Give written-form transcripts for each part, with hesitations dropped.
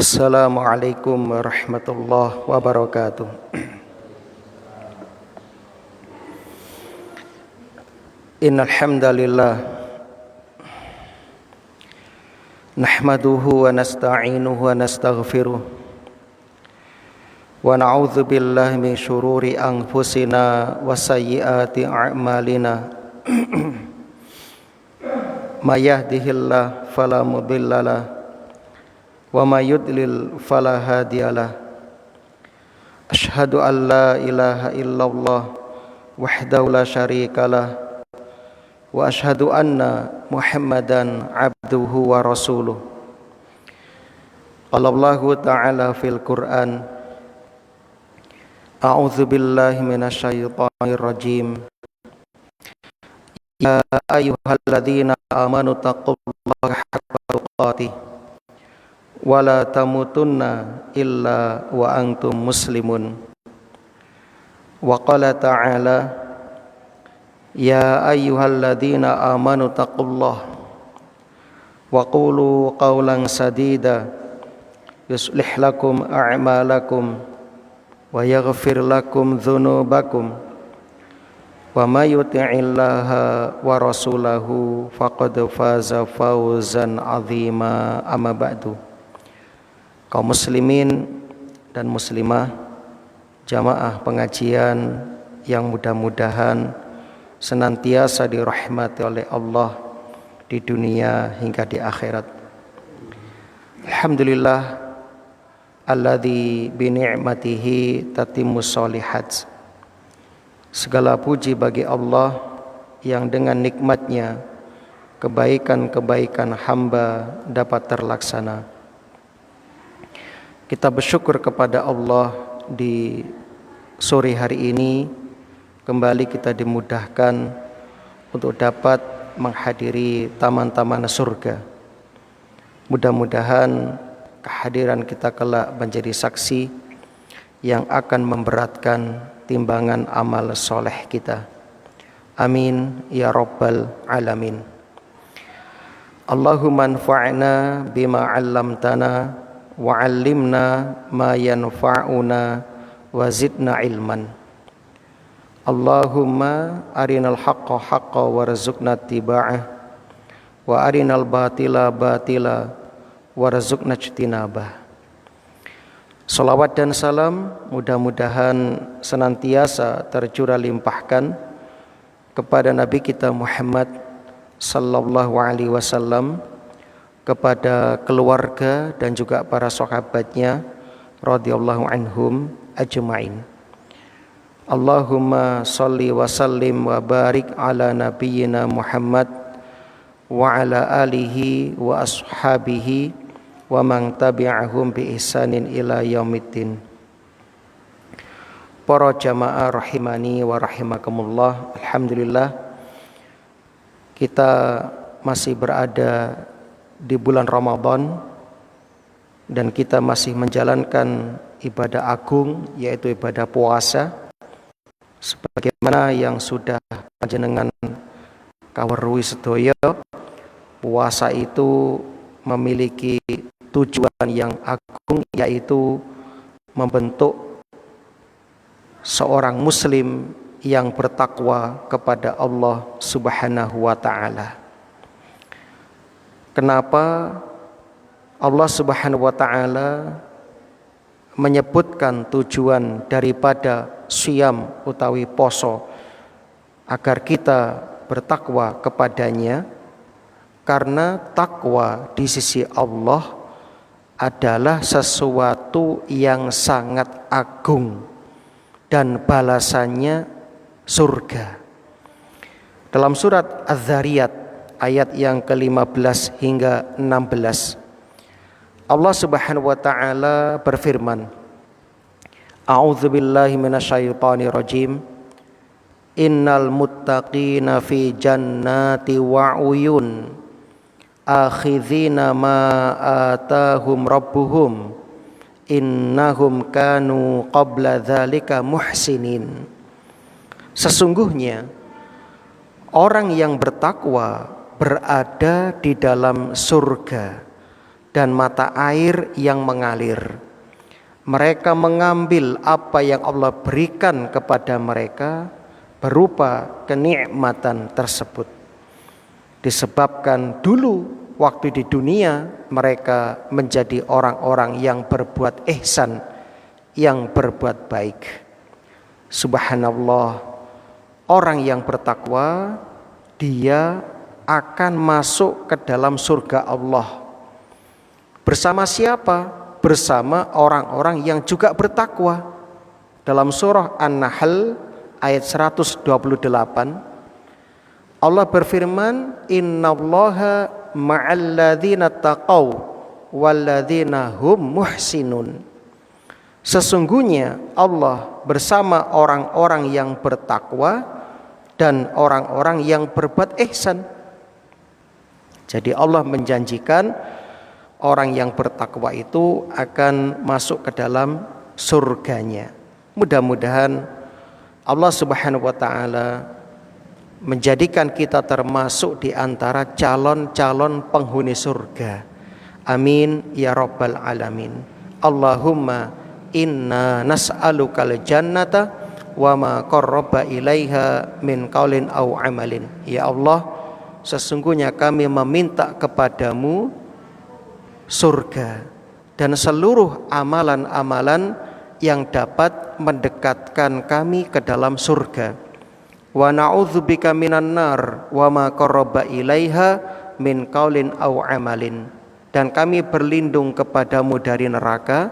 Assalamualaikum warahmatullahi wabarakatuh. Innal hamdalillah nahmaduhu wa nasta'inuhu wa nastaghfiruh wa na'udzu billahi min syururi anfusina wa sayyiati a'malina. May yahdihillahu fala mudhillalah wa may yudlil fala hadiyalah. Asyhadu an la ilaha illallah wahdahu la syarikalah wa asyhadu anna Muhammadan abduhu wa rasuluh. Qala Allahu ta'ala fil Qur'an, a'udzu billahi minasyaitonir rajim. Ya ayyuhalladzina amanu taqullaha haqqa tuqatih wa la tamutunna illa wa antum muslimun. Wa qala ta'ala, ya ayyuhalladzina amanu taqullaha wa qulu qawlan sadida yuslih lakum a'malakum wa yaghfir lakum dhunubakum wa may yuti'illaha wa rasulahu faqad faza fawzan 'azima. Amma ba'du. Kaum muslimin dan muslimah, jamaah pengajian yang mudah-mudahan senantiasa dirahmati oleh Allah di dunia hingga di akhirat. Alhamdulillah alladzi bi ni'matihi tatimmus sholihat. Segala puji bagi Allah yang dengan nikmatnya kebaikan-kebaikan hamba dapat terlaksana. Kita bersyukur kepada Allah di sore hari ini kembali kita dimudahkan untuk dapat menghadiri taman-taman surga. Mudah-mudahan kehadiran kita kelak menjadi saksi yang akan memberatkan timbangan amal soleh kita. Amin ya rabbal alamin. Allahumma anfa'na bima 'allamtana wa 'allimna ma yanfa'una wa zidna ilman. Allahumma arinal haqqa haqqa warzuqna ittiba'ah wa arinal batila batila warzuqna ijtinabah. Salawat dan salam mudah-mudahan senantiasa tercurah limpahkan kepada Nabi kita Muhammad sallallahu alaihi wasallam, kepada keluarga dan juga para sahabatnya radhiyallahu anhum ajma'in. Allahumma salli wa sallim wa barik ala nabiyyina Muhammad wa ala alihi wa ashabihi wa man tabi'ahum bi ihsanin ila yaumiddin. Para jamaah rahimani wa rahimakumullah, alhamdulillah kita masih berada di bulan Ramadan dan kita masih menjalankan ibadah agung, yaitu ibadah puasa. Sebagaimana yang sudah panjenengan kaweruhi sedaya, puasa itu memiliki tujuan yang agung, yaitu membentuk seorang muslim yang bertakwa kepada Allah Subhanahu wa ta'ala. Kenapa Allah Subhanahu wa ta'ala menyebutkan tujuan daripada siyam utawi poso agar kita bertakwa kepadanya? Karena takwa di sisi Allah adalah sesuatu yang sangat agung dan balasannya surga. Dalam surat Az-Zariyat ayat yang ke-15 hingga 16, Allah Subhanahu wa ta'ala berfirman, a'udzu billahi minasyaitonir rajim. Innal muttaqina fi jannati wa uyun akhidhina ma atahum rabbuhum innahum kanu qabla dzalika muhsinin. Sesungguhnya orang yang bertakwa berada di dalam surga dan mata air yang mengalir. Mereka mengambil apa yang Allah berikan kepada mereka berupa kenikmatan tersebut. Disebabkan dulu waktu di dunia mereka menjadi orang-orang yang berbuat ihsan, yang berbuat baik. Subhanallah, orang yang bertakwa dia akan masuk ke dalam surga Allah. Bersama siapa? Bersama orang-orang yang juga bertakwa. Dalam surah An-Nahl ayat 128 Allah berfirman, innallaha ma'alladzina taqaw walladzina hum muhsinun. Sesungguhnya Allah bersama orang-orang yang bertakwa dan orang-orang yang berbuat ihsan. Jadi Allah menjanjikan orang yang bertakwa itu akan masuk ke dalam surganya. Mudah-mudahan Allah Subhanahu wa taala menjadikan kita termasuk di antara calon-calon penghuni surga. Amin ya rabbal alamin. Allahumma inna nas'alukal jannata wa ma qarraba ilaiha min qaulin au amalin. Ya Allah, sesungguhnya kami meminta kepadamu surga dan seluruh amalan-amalan yang dapat mendekatkan kami ke dalam surga. Wa na'udzubika minan nar wa ma qarraba ilaiha min qaulin au amalin. Dan kami berlindung kepadamu dari neraka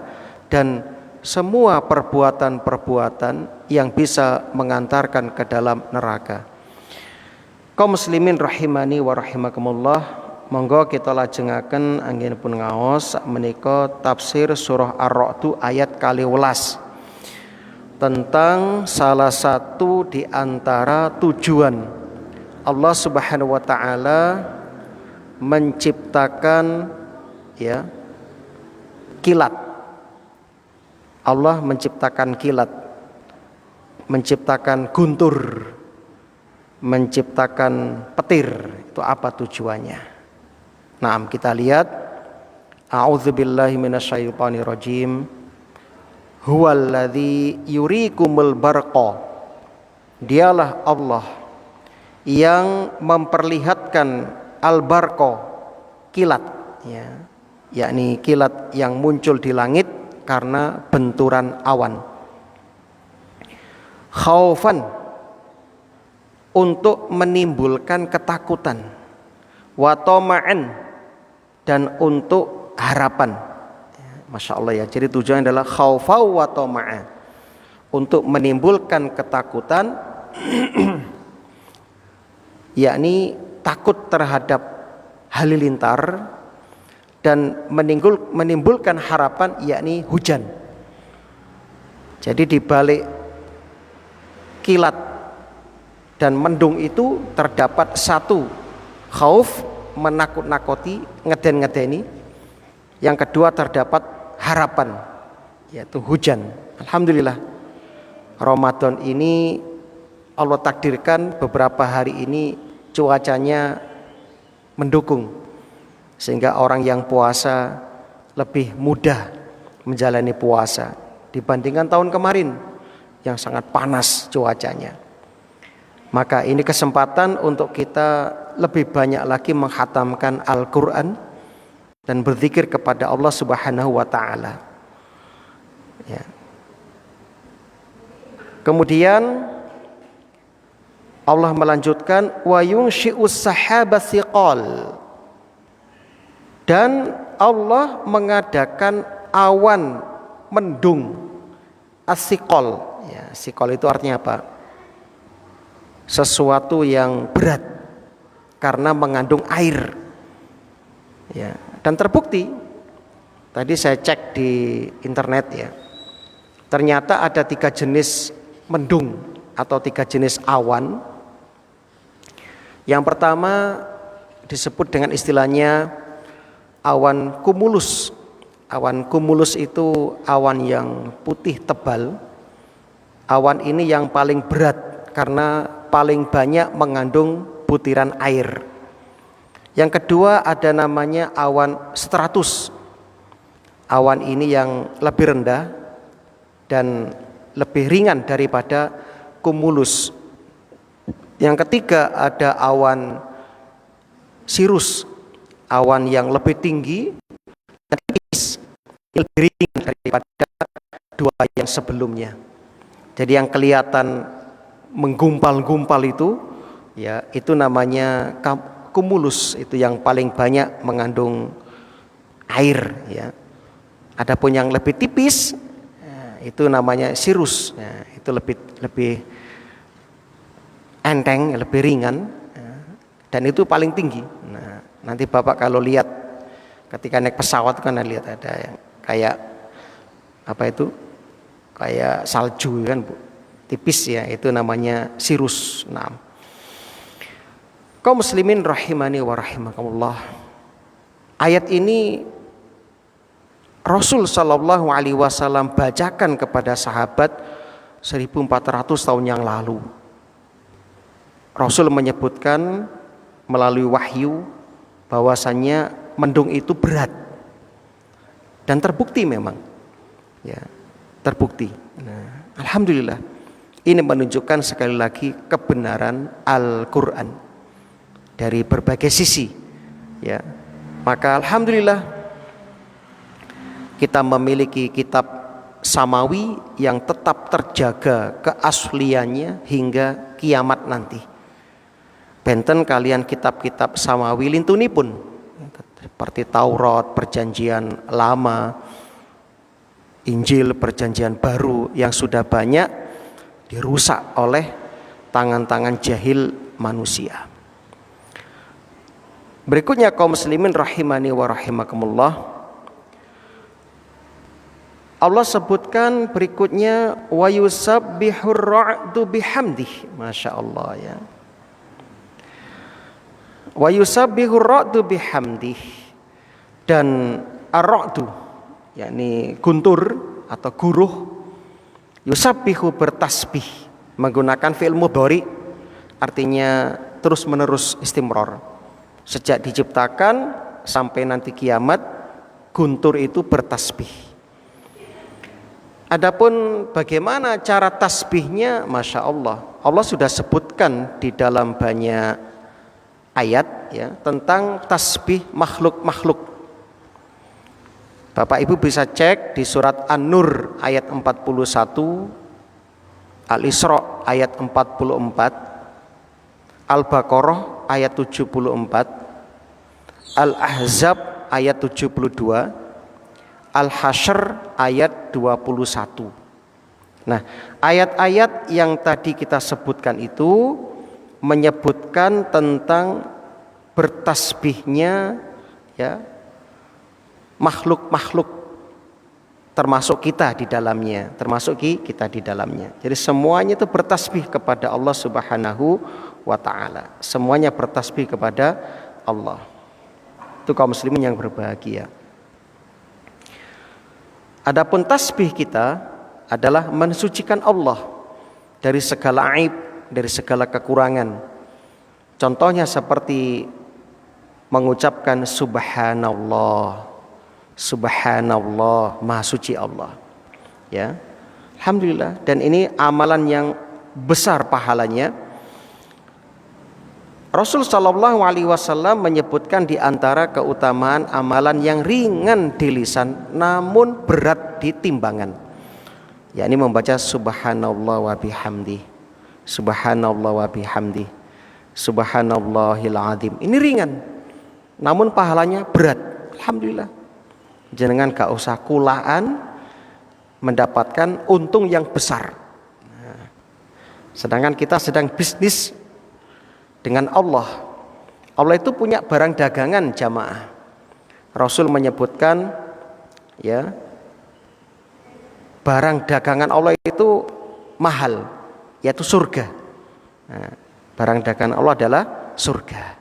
dan semua perbuatan-perbuatan yang bisa mengantarkan ke dalam neraka. Kaum muslimin rahimani wa rahimakumullah, monggo kita lajengaken anggenipun ngaos menika tafsir surah Ar-Ra'd ayat 12 tentang salah satu di antara tujuan Allah Subhanahu wa taala menciptakan kilat. Allah menciptakan kilat, menciptakan guntur, menciptakan petir. Itu apa tujuannya? Nah, kita lihat, a'udzubillahi minasyaitonirrajim. Huwallazi yurikumul barqa. Dialah Allah yang memperlihatkan al-barqa, kilat, yakni kilat yang muncul di langit karena benturan awan. Khaufan, untuk menimbulkan ketakutan. Wa tama'an, dan untuk harapan. Masya Allah ya. Jadi tujuannya adalah khaufau wa tama'a, untuk menimbulkan ketakutan yakni takut terhadap halilintar, dan menimbulkan harapan yakni hujan. Jadi di balik kilat dan mendung itu terdapat satu, khauf, menakut-nakuti, ngeden-ngedeni. Yang kedua terdapat harapan, yaitu hujan. Alhamdulillah, Ramadan ini Allah takdirkan beberapa hari ini cuacanya mendukung, sehingga orang yang puasa lebih mudah menjalani puasa dibandingkan tahun kemarin yang sangat panas cuacanya. Maka ini kesempatan untuk kita lebih banyak lagi menghatamkan Al-Quran dan berzikir kepada Allah Subhanahu wa ta'ala. Ya. Kemudian Allah melanjutkan, wa yunshi'us sahaba thiqal, dan Allah mengadakan awan mendung as-siqal. Ya, siqal itu artinya apa? Sesuatu yang berat karena mengandung air. Ya, dan terbukti tadi saya cek di internet ya, ternyata ada 3 jenis mendung atau 3 jenis awan. Yang pertama disebut dengan istilahnya awan cumulus. Awan cumulus itu awan yang putih tebal. Awan ini yang paling berat karena paling banyak mengandung butiran air. Yang kedua ada namanya awan stratus. Awan ini yang lebih rendah dan lebih ringan daripada cumulus. Yang ketiga ada awan cirrus, awan yang lebih tinggi dan tipis, lebih ringan daripada dua yang sebelumnya. Jadi yang kelihatan menggumpal-gumpal itu, ya itu namanya cumulus, itu yang paling banyak mengandung air, ya. Adapun yang lebih tipis, itu namanya cirrus, ya, itu lebih enteng, lebih ringan, dan itu paling tinggi. Nah, nanti Bapak kalau lihat ketika naik pesawat kan lihat ada yang kayak apa itu? Kayak salju kan, Bu. Tipis ya, itu namanya cirrus. Nah, kaum muslimin rahimani wa rahimakumullah. Ayat ini Rasul sallallahu alaihi wasallam bacakan kepada sahabat 1400 tahun yang lalu. Rasul menyebutkan melalui wahyu bahwasannya mendung itu berat. Dan terbukti memang. Ya, terbukti. Nah, alhamdulillah. Ini menunjukkan sekali lagi kebenaran Al-Qur'an dari berbagai sisi. Ya. Maka alhamdulillah kita memiliki kitab samawi yang tetap terjaga keasliannya hingga kiamat nanti. Benten kalian kitab-kitab samawi lintunipun seperti Taurat, Perjanjian Lama, Injil, Perjanjian Baru yang sudah banyak dirusak oleh tangan-tangan jahil manusia. Berikutnya kaum muslimin rahimani wa rahimakumullah. Allah sebutkan berikutnya wa yusabbihur ra'du bihamdih. Masya Allah ya. Wa yusabbihur ra'du bihamdih. Dan ar-ra'du yakni guntur atau guruh, yusabbihu bertasbih menggunakan fi'il mudhari, artinya terus menerus istimrar. Sejak diciptakan sampai nanti kiamat, guntur itu bertasbih. Adapun bagaimana cara tasbihnya, Masya Allah, Allah sudah sebutkan di dalam banyak ayat ya tentang tasbih makhluk-makhluk. Bapak Ibu bisa cek di surat An-Nur ayat 41, Al-Isra ayat 44, Al-Baqarah ayat 74, Al-Ahzab ayat 72, Al-Hasyr ayat 21. Nah, ayat-ayat yang tadi kita sebutkan itu menyebutkan tentang bertasbihnya ya makhluk-makhluk, termasuk kita di dalamnya, kita di dalamnya. Jadi semuanya itu bertasbih kepada Allah Subhanahu wa taala. Semuanya bertasbih kepada Allah. Itu kaum muslimin yang berbahagia. Adapun tasbih kita adalah mensucikan Allah dari segala aib, dari segala kekurangan. Contohnya seperti mengucapkan subhanallah. Subhanallah, maha suci Allah. Ya. Alhamdulillah, dan ini amalan yang besar pahalanya. Rasul sallallahu alaihi wasallam menyebutkan di antara keutamaan amalan yang ringan di lisan namun berat di timbangan. Yakni membaca subhanallah wa bihamdi. Subhanallah wa bihamdi. Subhanallahil azim. Ini ringan namun pahalanya berat. Alhamdulillah. Jenengan gak usah kulaan mendapatkan untung yang besar. Nah, sedangkan kita sedang bisnis dengan Allah. Allah itu punya barang dagangan jamaah. Rasul menyebutkan ya barang dagangan Allah itu mahal, yaitu surga. Nah, barang dagangan Allah adalah surga.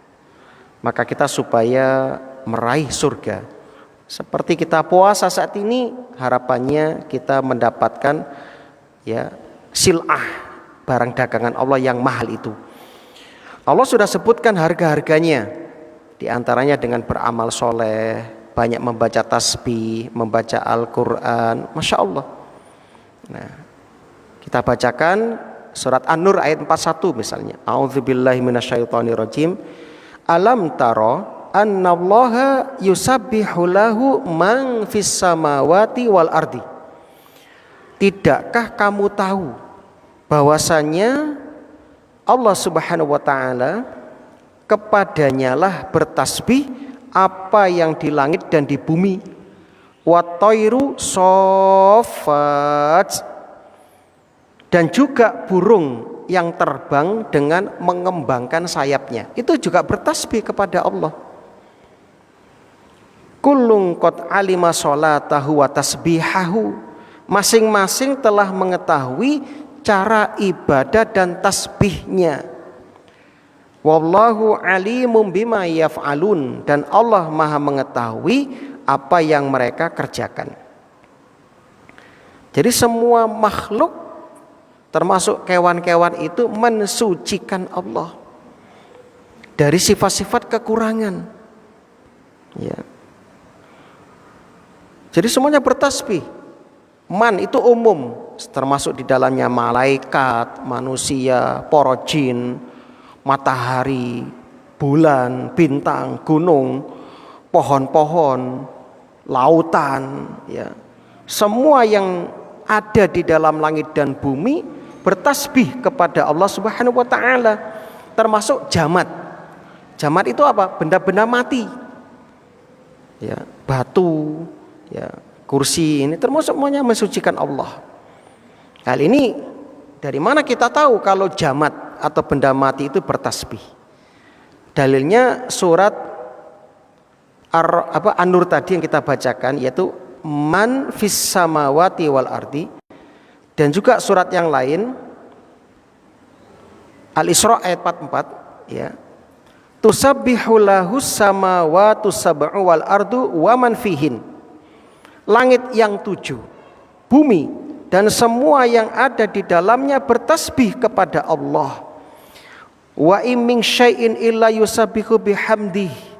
Maka kita supaya meraih surga, seperti kita puasa saat ini, harapannya kita mendapatkan ya sil'ah, barang dagangan Allah yang mahal itu. Allah sudah sebutkan harga-harganya. Di antaranya dengan beramal soleh, banyak membaca tasbih, membaca Al-Quran, Masya Allah. Nah, kita bacakan surat An-Nur ayat 41 misalnya. A'udzubillahi minasyaitonirrajim. Alam taro annallaha yusabbihu lahu man fis samawati wal ardi. Tidakkah kamu tahu bahwasanya Allah Subhanahu wa taala kepadanya lah bertasbih apa yang di langit dan di bumi. Wat-tairu saffat, dan juga burung yang terbang dengan mengembangkan sayapnya, itu juga bertasbih kepada Allah. Kullun qad alima sholatahu wa tasbihahu, masing-masing telah mengetahui cara ibadah dan tasbihnya. Wallahu alimum bima yaf'alun, dan Allah Maha mengetahui apa yang mereka kerjakan. Jadi semua makhluk termasuk kewan-kewan itu mensucikan Allah dari sifat-sifat kekurangan. Ya. Jadi semuanya bertasbih. Man itu umum, termasuk di dalamnya malaikat, manusia, para jin, matahari, bulan, bintang, gunung, pohon-pohon, lautan, ya. Semua yang ada di dalam langit dan bumi bertasbih kepada Allah Subhanahu wa taala, termasuk jamad. Jamad itu apa? Benda-benda mati. Ya, batu, ya, kursi, ini termasuk semuanya mensucikan Allah. Hal ini dari mana kita tahu kalau jamad atau benda mati itu bertasbih? Dalilnya surat An-Nur tadi yang kita bacakan, yaitu man fis samawati wal ardi, dan juga surat yang lain Al-Isra ayat 44, ya. Tusabbihu lahus samawati sab'u wal ardu wa man fihin. Langit yang 7, bumi dan semua yang ada di dalamnya bertasbih kepada Allah. Wa in min syai'in illa yusabbihu bihamdih.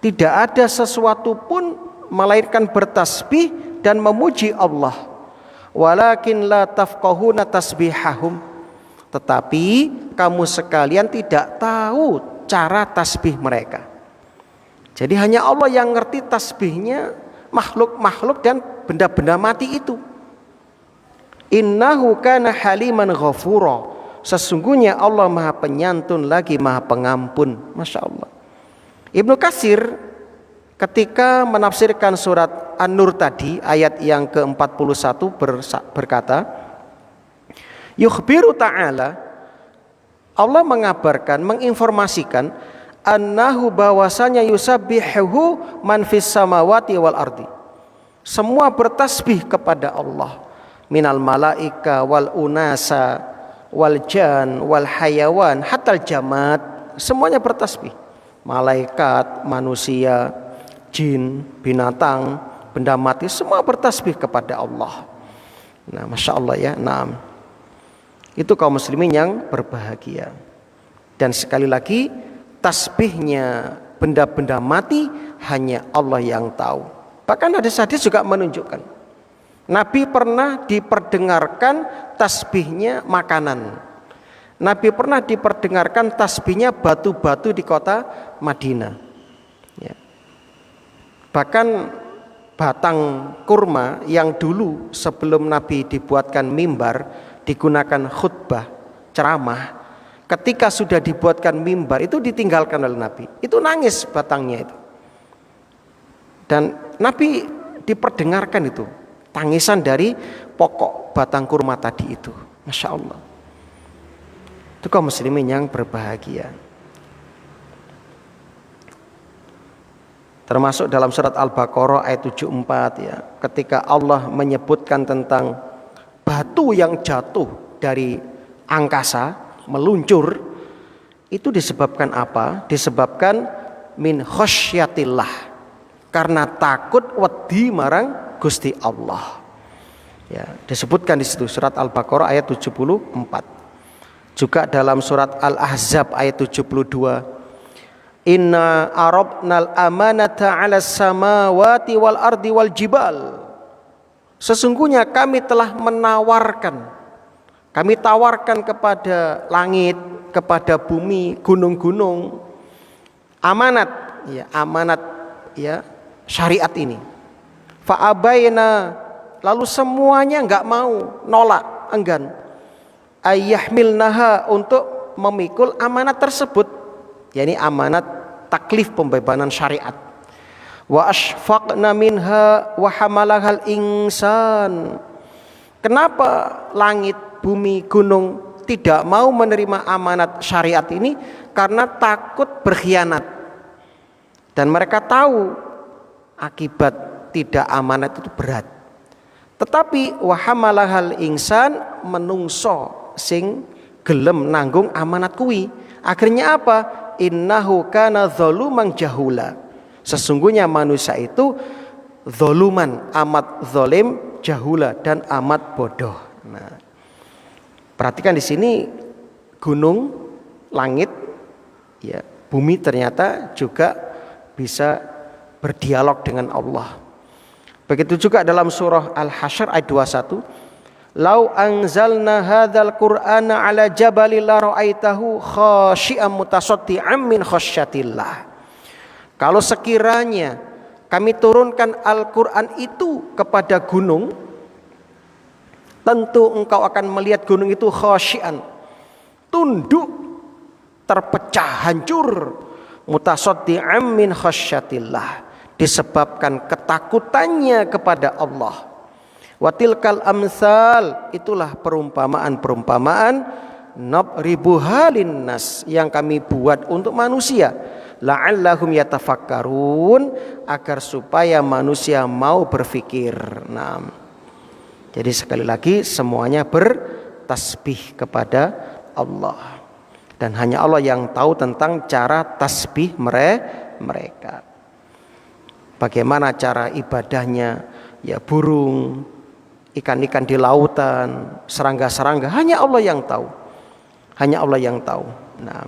Tidak ada sesuatu pun melainkan bertasbih dan memuji Allah. Walakin la tafqahuna tasbihahum. Tetapi kamu sekalian tidak tahu cara tasbih mereka. Jadi hanya Allah yang ngerti tasbihnya makhluk-makhluk dan benda-benda mati itu. Innahu kana haliman ghafura. Sesungguhnya Allah Maha Penyantun lagi Maha Pengampun. Masya Allah. Ibnu Katsir ketika menafsirkan surat An-Nur tadi ayat yang ke-41 berkata, yukhbiru ta'ala, Allah mengabarkan, menginformasikan annahu bahwasanya yusabbihu man fis samawati wal ardi. Semua bertasbih kepada Allah. Minal malaika wal unasa wal jan wal hayawan hatal jamad, semuanya bertasbih. Malaikat, manusia, jin, binatang, benda mati, semua bertasbih kepada Allah. Nah, Masya Allah ya. Nah, itu kaum muslimin yang berbahagia. Dan sekali lagi, tasbihnya benda-benda mati hanya Allah yang tahu. Bahkan hadis-hadis juga menunjukkan Nabi pernah diperdengarkan tasbihnya makanan. Nabi pernah diperdengarkan tasbihnya batu-batu di kota Madinah. Ya. Bahkan batang kurma yang dulu sebelum Nabi dibuatkan mimbar, digunakan khutbah, ceramah, ketika sudah dibuatkan mimbar itu ditinggalkan oleh Nabi. Itu nangis batangnya itu. Dan Nabi diperdengarkan itu tangisan dari pokok batang kurma tadi itu. Masya Allah. Itu kaum muslimin yang berbahagia. Termasuk dalam surat Al-Baqarah ayat 74 ya, ketika Allah menyebutkan tentang batu yang jatuh dari angkasa, meluncur, itu disebabkan apa? Disebabkan min khosyatillah, karena takut wedi marang Gusti Allah. Ya, disebutkan di situ surat Al-Baqarah ayat 74. Juga dalam surat Al-Ahzab ayat 72, Inna aradnal amanata 'alas samawati wal ardi wal jibal. Sesungguhnya kami telah kami tawarkan kepada langit, kepada bumi, gunung-gunung amanat ya syariat ini. Fa abaina, lalu semuanya enggak mau, nolak, enggan. Ayyahmilnaha, untuk memikul amanat tersebut, yakni amanat taklif pembebanan syariat. Wa asfaqna minha wa hamalahal insan. Kenapa langit, bumi, gunung tidak mau menerima amanat syariat ini? Karena takut berkhianat. Dan mereka tahu akibat tidak amanat itu berat. Tetapi wa hamalahal insan, menungso sing gelem nanggung amanat kuwi. Akhirnya apa? Innahu kana zaluman jahula. Sesungguhnya manusia itu zaluman, amat zalim, jahula, dan amat bodoh. Nah, perhatikan di sini gunung, langit, ya, bumi ternyata juga bisa berdialog dengan Allah. Begitu juga dalam surah Al-Hasyr ayat 21. Lau anzalna hadzal qur'ana ala jabalin la ra'aitahu khashi'an mutasaddian min khasyatillah. Kalau sekiranya kami turunkan Al-Qur'an itu kepada gunung, tentu engkau akan melihat gunung itu khasyian, tunduk, terpecah, hancur, mutasaddian min khasyatillah, disebabkan ketakutannya kepada Allah. Watilkal amsal, itulah perumpamaan-perumpamaan, nabribuha linnas, yang kami buat untuk manusia, la'allahum yatafakkarun, agar supaya manusia mau berpikir. Nah, jadi sekali lagi semuanya bertasbih kepada Allah, dan hanya Allah yang tahu tentang cara tasbih mereka. Bagaimana cara ibadahnya, ya, burung, ikan-ikan di lautan, serangga-serangga, hanya Allah yang tahu. Hanya Allah yang tahu. Nah,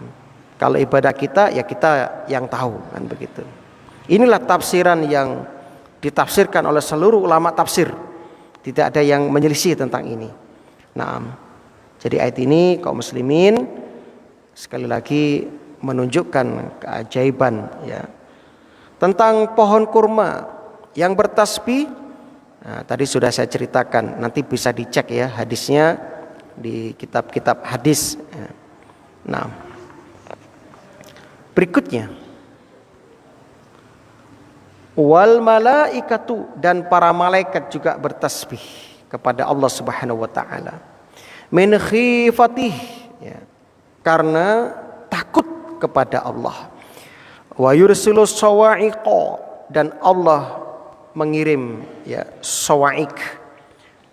kalau ibadah kita, ya kita yang tahu, kan begitu. Inilah tafsiran yang ditafsirkan oleh seluruh ulama tafsir. Tidak ada yang menyelisih tentang ini. Nah, jadi ayat ini kaum muslimin sekali lagi menunjukkan keajaiban, ya, tentang pohon kurma yang bertasbih. Nah, tadi sudah saya ceritakan, nanti bisa dicek ya hadisnya di kitab-kitab hadis. Nah, berikutnya, wal malaikatu, dan para malaikat juga bertasbih kepada Allah Subhanahu wa taala. Min khifatih, ya, karena takut kepada Allah. Wa yursilus sawa'iqa, dan Allah mengirim, ya, sawa'iq.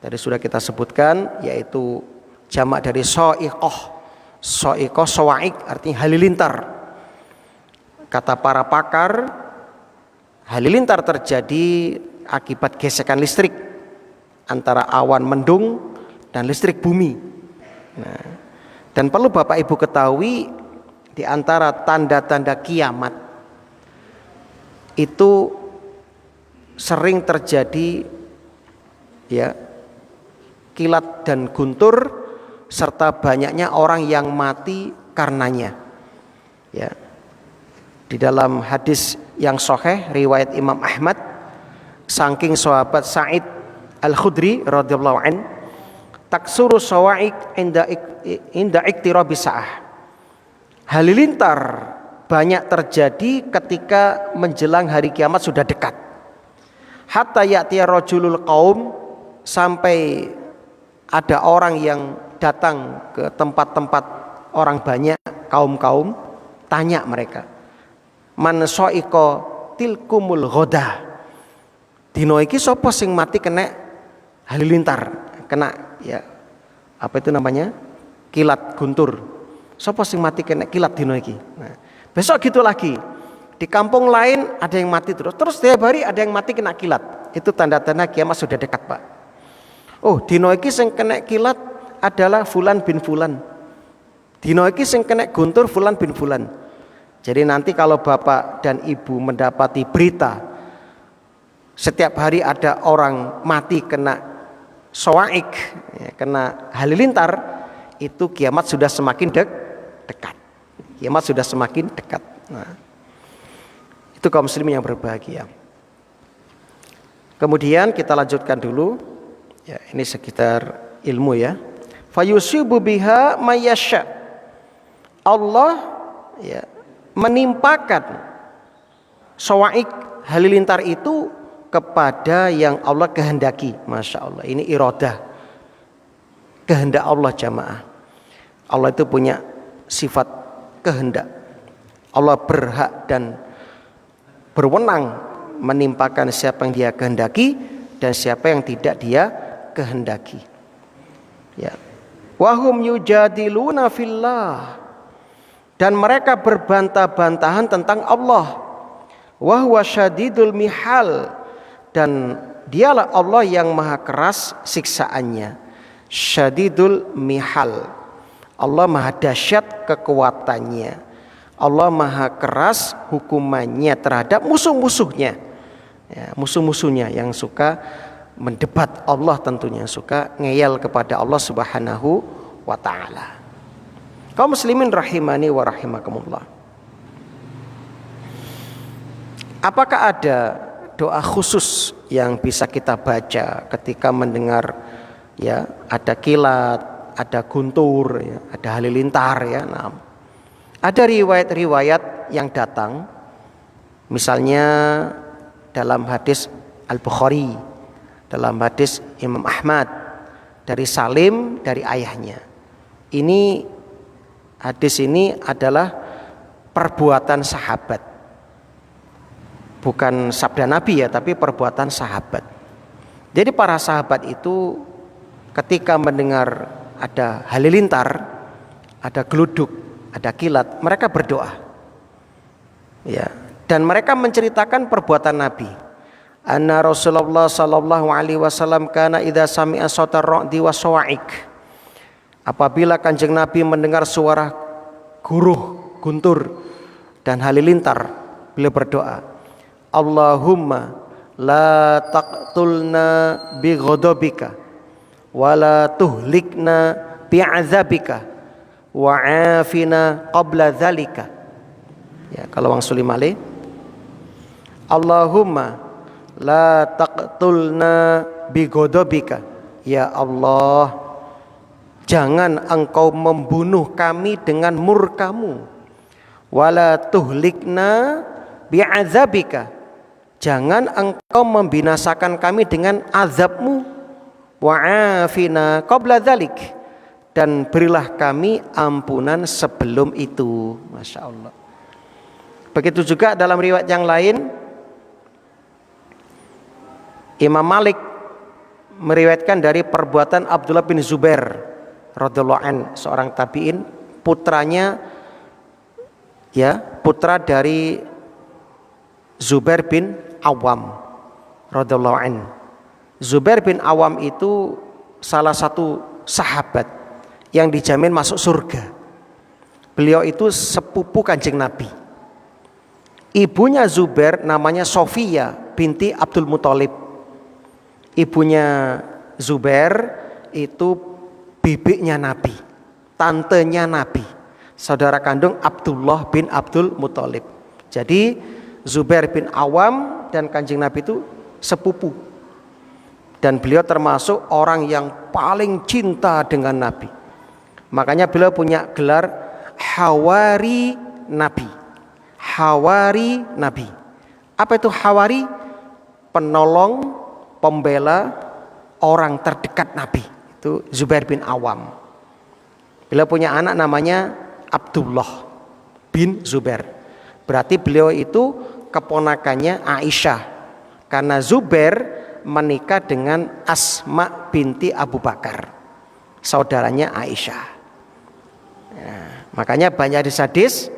Tadi sudah kita sebutkan, yaitu jamak dari sa'iqah. Sa'iqah, sawa'iq artinya halilintar. Kata para pakar, halilintar terjadi akibat gesekan listrik antara awan mendung dan listrik bumi. Nah, dan perlu Bapak Ibu ketahui, di antara tanda-tanda kiamat itu sering terjadi, ya, kilat dan guntur serta banyaknya orang yang mati karenanya. Ya. Di dalam hadis yang sahih riwayat Imam Ahmad, saking sahabat Sa'id Al-Khudri radhiyallahu an, taksuru sawa'iq inda iktirabi sa'ah. Halilintar banyak terjadi ketika menjelang hari kiamat sudah dekat. Hatta ya'tiya rajulul qaum, sampai ada orang yang datang ke tempat-tempat orang banyak, kaum-kaum, tanya mereka, man sa'iqa tilkumul ghoda, dino iki sapa sing mati kena halilintar, kena, ya, apa itu namanya, kilat guntur, sapa sing mati kena kilat dino iki. Nah, besok gitu lagi. Di kampung lain ada yang mati terus setiap hari ada yang mati kena kilat. Itu tanda-tanda kiamat sudah dekat, Pak. Oh, dino iki sing kena kilat adalah fulan bin fulan. Dino iki sing kena guntur fulan bin fulan. Jadi nanti kalau bapak dan ibu mendapati berita setiap hari ada orang mati kena sowaik, ya, kena halilintar, itu kiamat sudah semakin dekat. Kiamat sudah semakin dekat. Nah, itu kaum muslimin yang berbahagia. Kemudian kita lanjutkan dulu. Ya, ini sekitar ilmu ya. Fayusibu biha mayyasha. Allah ya menimpakan sawaik halilintar itu kepada yang Allah kehendaki. Masya Allah, ini iradah, kehendak Allah jamaah. Allah itu punya sifat kehendak. Allah berhak dan berwenang menimpakan siapa yang dia kehendaki dan siapa yang tidak dia kehendaki. Ya. Wahum yujadiluna fillah, dan mereka berbantah-bantahan tentang Allah. Wa huwa syadidul mihal, dan dialah Allah yang maha keras siksaannya. Syadidul mihal, Allah maha dahsyat kekuatannya. Allah maha keras hukumannya terhadap musuh-musuhnya. Ya, musuh-musuhnya yang suka mendebat Allah, tentunya suka ngeyel kepada Allah Subhanahu wa ta'ala. Kaum muslimin rahimani wa rahimakumullah. Apakah ada doa khusus yang bisa kita baca ketika mendengar ya ada kilat, ada guntur, ya, ada halilintar ya? Nah, ada riwayat-riwayat yang datang, misalnya dalam hadis Al-Bukhari, dalam hadis Imam Ahmad dari Salim dari ayahnya. Hadis ini adalah perbuatan sahabat, bukan sabda Nabi ya, tapi perbuatan sahabat. Jadi para sahabat itu ketika mendengar ada halilintar, ada geluduk, ada kilat, mereka berdoa. Ya, dan mereka menceritakan perbuatan Nabi. Anna Rasulullah sallallahu alaihi wasallam kana idza sami'a sautar ra'di wa sawaik. Apabila Kanjeng Nabi mendengar suara guruh, guntur dan halilintar, beliau berdoa, Allahumma la taqtulna bi ghadabika wa la tuhlikna bi azabika wa afina qabla dzalika. Ya, kalau Wang Sulimale, Allahumma la taqtulna bi ghadabika, ya Allah, jangan engkau membunuh kami dengan murkamu. Wala tuhlikna bi'adzabika, jangan engkau membinasakan kami dengan azabmu. Wa'afina qabla dzalik, dan berilah kami ampunan sebelum itu. Masya Allah. Begitu juga dalam riwayat yang lain, Imam Malik meriwayatkan dari perbuatan Abdullah bin Zubair radhiyallahu an, seorang tabi'in, putranya ya, putra dari Zubair bin Awam radhiyallahu an. Zubair bin Awam itu salah satu sahabat yang dijamin masuk surga. Beliau itu sepupu Kanjeng Nabi. Ibunya Zubair namanya Sofia binti Abdul Muthalib. Ibunya Zubair itu bibiknya Nabi, tantenya Nabi, saudara kandung Abdullah bin Abdul Muthalib. Jadi Zubair bin Awam dan Kanjeng Nabi itu sepupu, dan beliau termasuk orang yang paling cinta dengan Nabi. Makanya beliau punya gelar Hawari Nabi. Hawari Nabi. Apa itu Hawari? Penolong, pembela orang terdekat Nabi. Itu Zubair bin Awam. Beliau punya anak namanya Abdullah bin Zubair. Berarti beliau itu keponakannya Aisyah, karena Zubair menikah dengan Asma binti Abu Bakar, saudaranya Aisyah. Nah, makanya banyak hadis,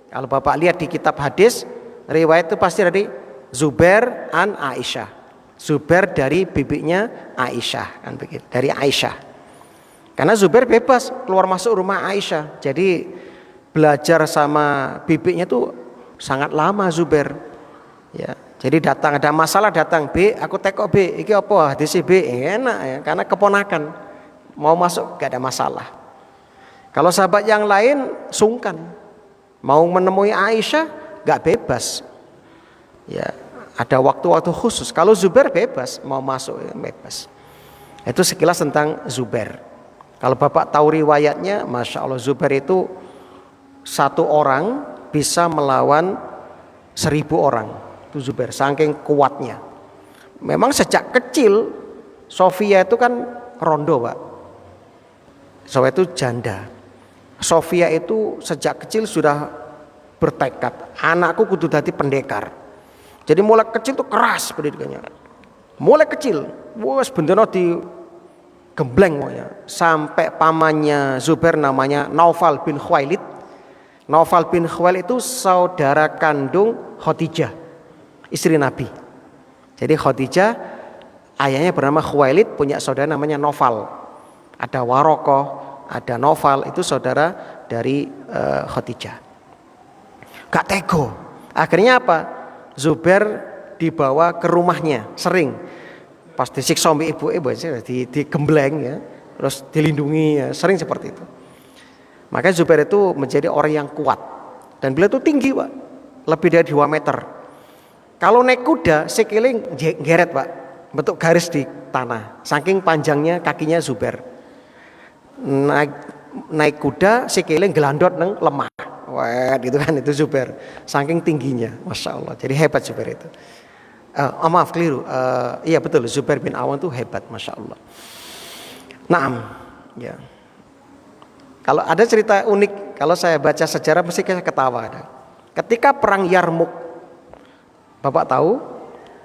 kalau Bapak lihat di kitab hadis, riwayat itu pasti dari Zubair an Aisyah. Zubair dari bibinya Aisyah, kan begitu, dari Aisyah. Karena Zubair bebas keluar masuk rumah Aisyah. Jadi belajar sama bibinya tuh sangat lama Zubair. Ya, jadi datang ada masalah datang, B, aku tekok B, iki apa hadis B, enak ya, karena keponakan mau masuk gak ada masalah. Kalau sahabat yang lain sungkan, mau menemui Aisyah gak bebas. Ya, ada waktu-waktu khusus. Kalau Zubair bebas, mau masuk ya, bebas. Itu sekilas tentang Zubair. Kalau Bapak tahu riwayatnya, Masya Allah, Zubair itu satu orang bisa melawan 1000 orang. Itu Zubair, saking kuatnya. Memang sejak kecil Sofia itu kan rondo, Pak. Sofia itu janda. Sofia itu sejak kecil sudah bertekad, anakku kudu dadi pendekar. Jadi mulai kecil tuh keras pendidikannya. Mulai kecil, wes bendera di gembleng pokoknya. Sampai pamannya Zubair namanya Naufal bin Khuwailid. Naufal bin Khuwailid itu saudara kandung Khadijah, istri Nabi. Jadi Khadijah ayahnya bernama Khuwailid, punya saudara namanya Naufal. Ada Warokoh, ada Naufal, itu saudara dari Khadijah. Gak tego. Akhirnya apa? Zubair dibawa ke rumahnya sering. Pas disiksa mbek ibuke digembleng ya, terus dilindungi ya, sering seperti itu. Makanya Zubair itu menjadi orang yang kuat. Dan beliau itu tinggi, Pak. Lebih dari 2 meter. Kalau naik kuda, sekiling geret, Pak. Bentuk garis di tanah. Saking panjangnya kakinya Zubair. Naik kuda, sekiling gelandot neng lemah. Wah, gitu kan, itu Zubair. Saking tingginya, Masya Allah. Jadi hebat Zubair itu. Maaf, keliru. Iya betul, Zubair bin Awam itu hebat, Masya Allah. Naam, ya. Kalau ada cerita unik, kalau saya baca sejarah mesti saya ketawa. Ketika perang Yarmuk, Bapak tahu,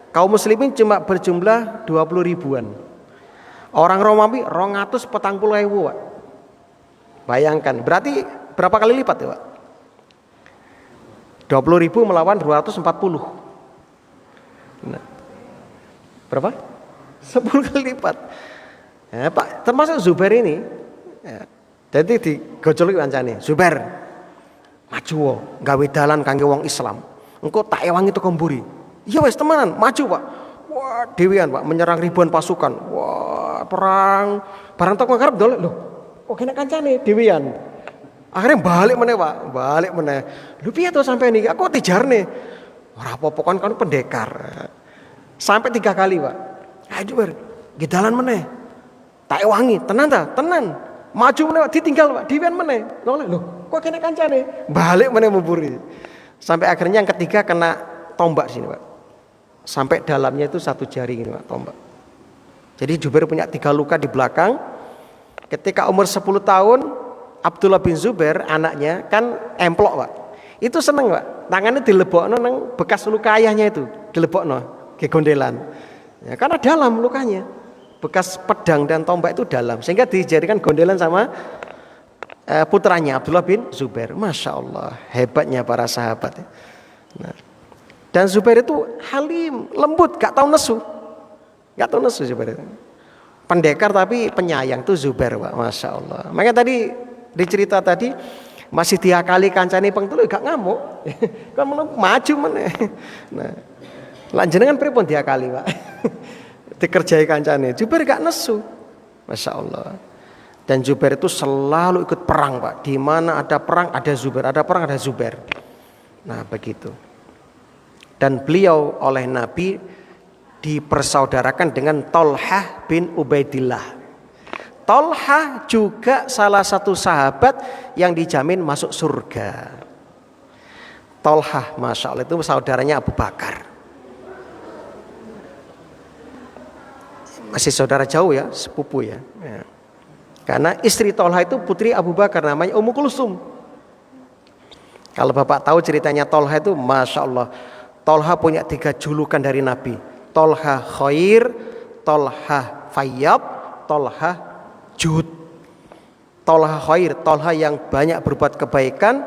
kaum muslimin cuma berjumlah 20 ribuan. Orang Romawi 240.000, Pak. Bayangkan, berarti berapa kali lipat ya, Pak? 20.000 melawan 240. Nah, berapa? 10 kali lipat. Ya, Pak, termasuk Zubair ini. Ya, jadi digojol kancane, Zubair maju gawe dalan kangge wong Islam. Engko tak ewangi teko mburi. Iya wis temenan, maju, Pak. Wah, dewean, Pak, menyerang ribuan pasukan. Wah, perang. Barang teko ngarep dolek lho. Kok kena kancane dewean. Akhirnya balik meneh, Pak. Balik meneh. Lho piye to sampean iki? Aku dijarne. Ora apa-apa kan pendekar. Sampai 3 kali, Pak. Ayo Zubair, nggih dalan meneh. Tak ewangi, tenan ta? Tenan. Maju meneh, Pak, ditinggal, Pak. Dewean meneh. Lho, kok kena kancane? Balik meneh memburi. Sampai akhirnya yang ketiga kena tombak sini, Pak. Sampai dalamnya itu 1 jari ini, Pak, tombak. Jadi Zubair punya 3 luka di belakang. Ketika umur 10 tahun, Abdullah bin Zubair anaknya kan emplok, Pak. Itu seneng, Pak. Tangannya dilebokno nang bekas luka ayahnya itu, dilebokno ke gondelan. Ya, karena dalam lukanya. Bekas pedang dan tombak itu dalam, sehingga dijadikan gondelan sama putranya Abdullah bin Zubair. Masya Allah, hebatnya para sahabat. Nah, dan Zubair itu halim, lembut, gak tahu nesu. Gak tahu nesu Zubair itu. Pendekar tapi penyayang tuh Zubair, Pak. Masya Allah. Makanya tadi dicerita tadi masih diakali kancane pengtelu gak ngamuk. Kan maju meneh. Nah, lanjenengan pripun diakali, Pak? Dikerjai kancane. Zubair gak nesu. Masya Allah. Dan Zubair itu selalu ikut perang, Pak. Di mana ada perang ada Zubair, ada perang ada Zubair. Nah, begitu. Dan beliau oleh Nabi dipersaudarakan dengan Thalhah bin Ubaidillah. Thalhah juga salah satu sahabat yang dijamin masuk surga. Thalhah, Masya Allah, itu saudaranya Abu Bakar. Masih saudara jauh ya, sepupu ya. Karena istri Thalhah itu putri Abu Bakar, namanya Ummu Kulsum. Kalau Bapak tahu ceritanya Thalhah itu, Masya Allah, Thalhah punya 3 julukan dari Nabi. Thalhah Khair, Thalhah Fayyab, Thalhah Jud. Thalhah Khair, Thalhah yang banyak berbuat kebaikan.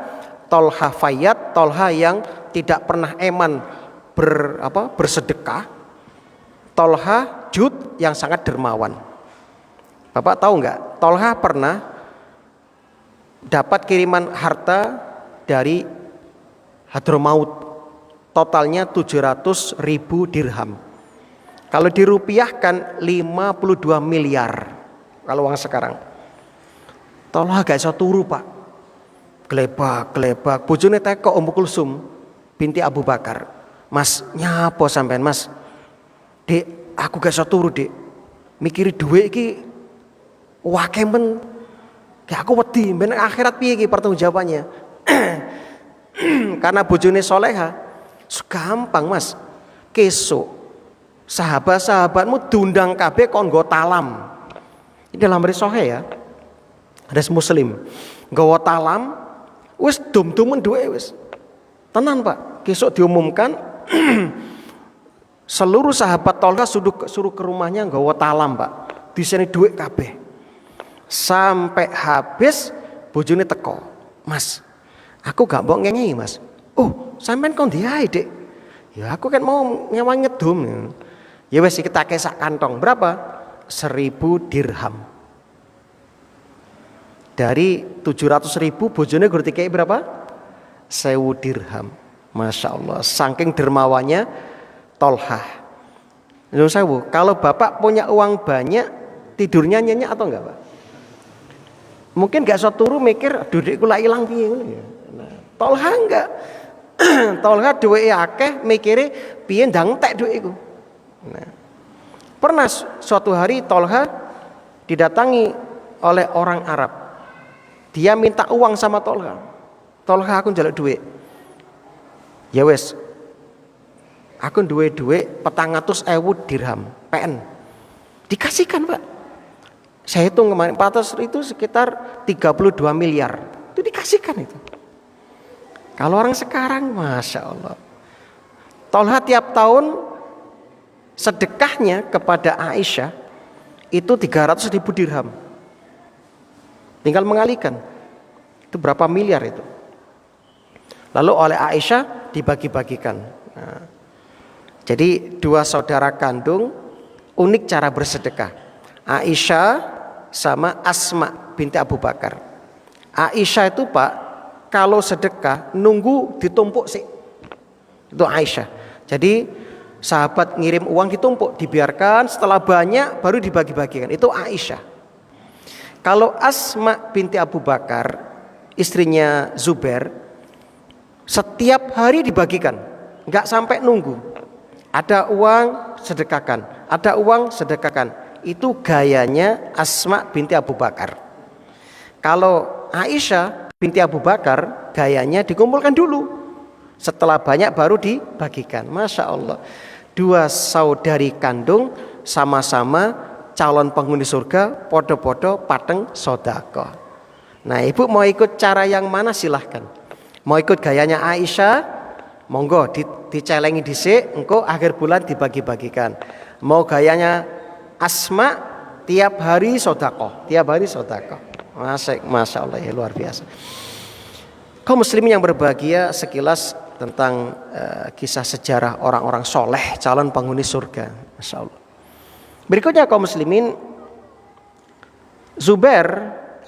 Thalhah Fayyad, Thalhah yang tidak pernah eman bersedekah. Thalhah Jud yang sangat dermawan. Bapak tahu nggak? Thalhah pernah dapat kiriman harta dari Hadramaut. Totalnya 700.000 dirham. Kalau dirupiahkan 52 miliar. Kalau uang sekarang. Tolong gak iso turu, Pak. Glebak. Bojone teko Ummu Kulsum binti Abu Bakar. Mas, nyapa sampean, Mas? Dek, aku gak iso turu, Dek. Mikiri duit iki wake men. Kayak aku wedi, ben akhirat piye iki pertanggungjawabannya. Karena bojone soleha, gampang Mas. Kesuk sahabat-sahabatmu diundang kabeh kon nggo talam. Ini dalam hadis sahih ya. Hadis Muslim. Nggawa talam wis dum-dumen duwe wis. Tenan Pak, kesuk diumumkan seluruh sahabat Tolha suruh ke rumahnya nggawa talam Pak. Disini duit kabeh. Sampai habis bojone teko. Mas, aku gak mau ngengi Mas. Oh, sampean kon diae, Dik. Ya aku kan mau nyewa ngedum. Ya wis kita kesak kantong. Berapa? 1.000 dirham. Dari 700.000 bojone gur dikei berapa? 1.000 dirham. Masya Allah, saking dermawannya Tolhah. Nyuwun sewu, kalau Bapak punya uang banyak, tidurnya nyenyak atau enggak, Pak? Mungkin gak iso turu mikir duitku lak ilang piye ngono ya. Nah, Tolhah enggak. Tolhah duwike akeh, mikire piye ndang entek duitku. Nah, pernah suatu hari Tolhah didatangi oleh orang Arab. Dia minta uang sama Tolhah. Tolhah, aku njaluk duit. Ya wes, aku duwe duit 400.000 dirham PN. Dikasihkan Pak. Saya hitung kemarin 400 itu sekitar 32 miliar. Itu dikasihkan itu. Kalau orang sekarang Masya Allah. Tolhah tiap tahun sedekahnya kepada Aisyah itu 300.000 dirham. Tinggal mengalihkan. Itu berapa miliar itu. Lalu oleh Aisyah dibagi-bagikan. Nah, jadi dua saudara kandung unik cara bersedekah. Aisyah sama Asma binti Abu Bakar. Aisyah itu Pak, kalau sedekah nunggu ditumpuk sih. Itu Aisyah. Jadi sahabat ngirim uang ditumpuk, dibiarkan setelah banyak baru dibagi-bagikan. Itu Aisyah. Kalau Asma binti Abu Bakar, istrinya Zubair, setiap hari dibagikan, nggak sampai nunggu. Ada uang sedekahkan, ada uang sedekahkan. Itu gayanya Asma binti Abu Bakar. Kalau Aisyah binti Abu Bakar, gayanya dikumpulkan dulu. Setelah banyak baru dibagikan. Masya Allah. Dua saudari kandung sama-sama calon penghuni surga, podo-podo pateng sodako. Nah, ibu mau ikut cara yang mana silahkan. Mau ikut gayanya Aisyah, monggo dicelengi dhisik, engko akhir bulan dibagi-bagikan. Mau gayanya Asma, tiap hari sodako. Masya Allah ya, luar biasa. Kaum muslimin yang berbahagia, sekilas tentang kisah sejarah orang-orang soleh calon penghuni surga. Masya Allah. Berikutnya kaum muslimin,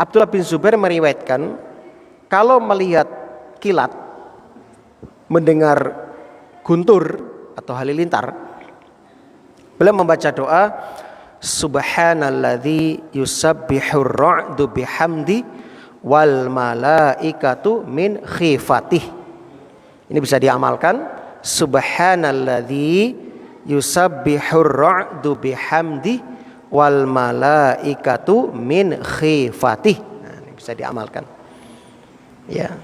Abdullah bin Zubair meriwayatkan, kalau melihat kilat, mendengar guntur atau halilintar, beliau membaca doa, Subhanalladzi yusabbihur ra'du bihamdi wal malaikatu min khifatih. Ini bisa diamalkan. Subhanalladzi yusabbihur ra'du bihamdi wal malaikatu min khifatih. Nah, ini bisa diamalkan. Ya.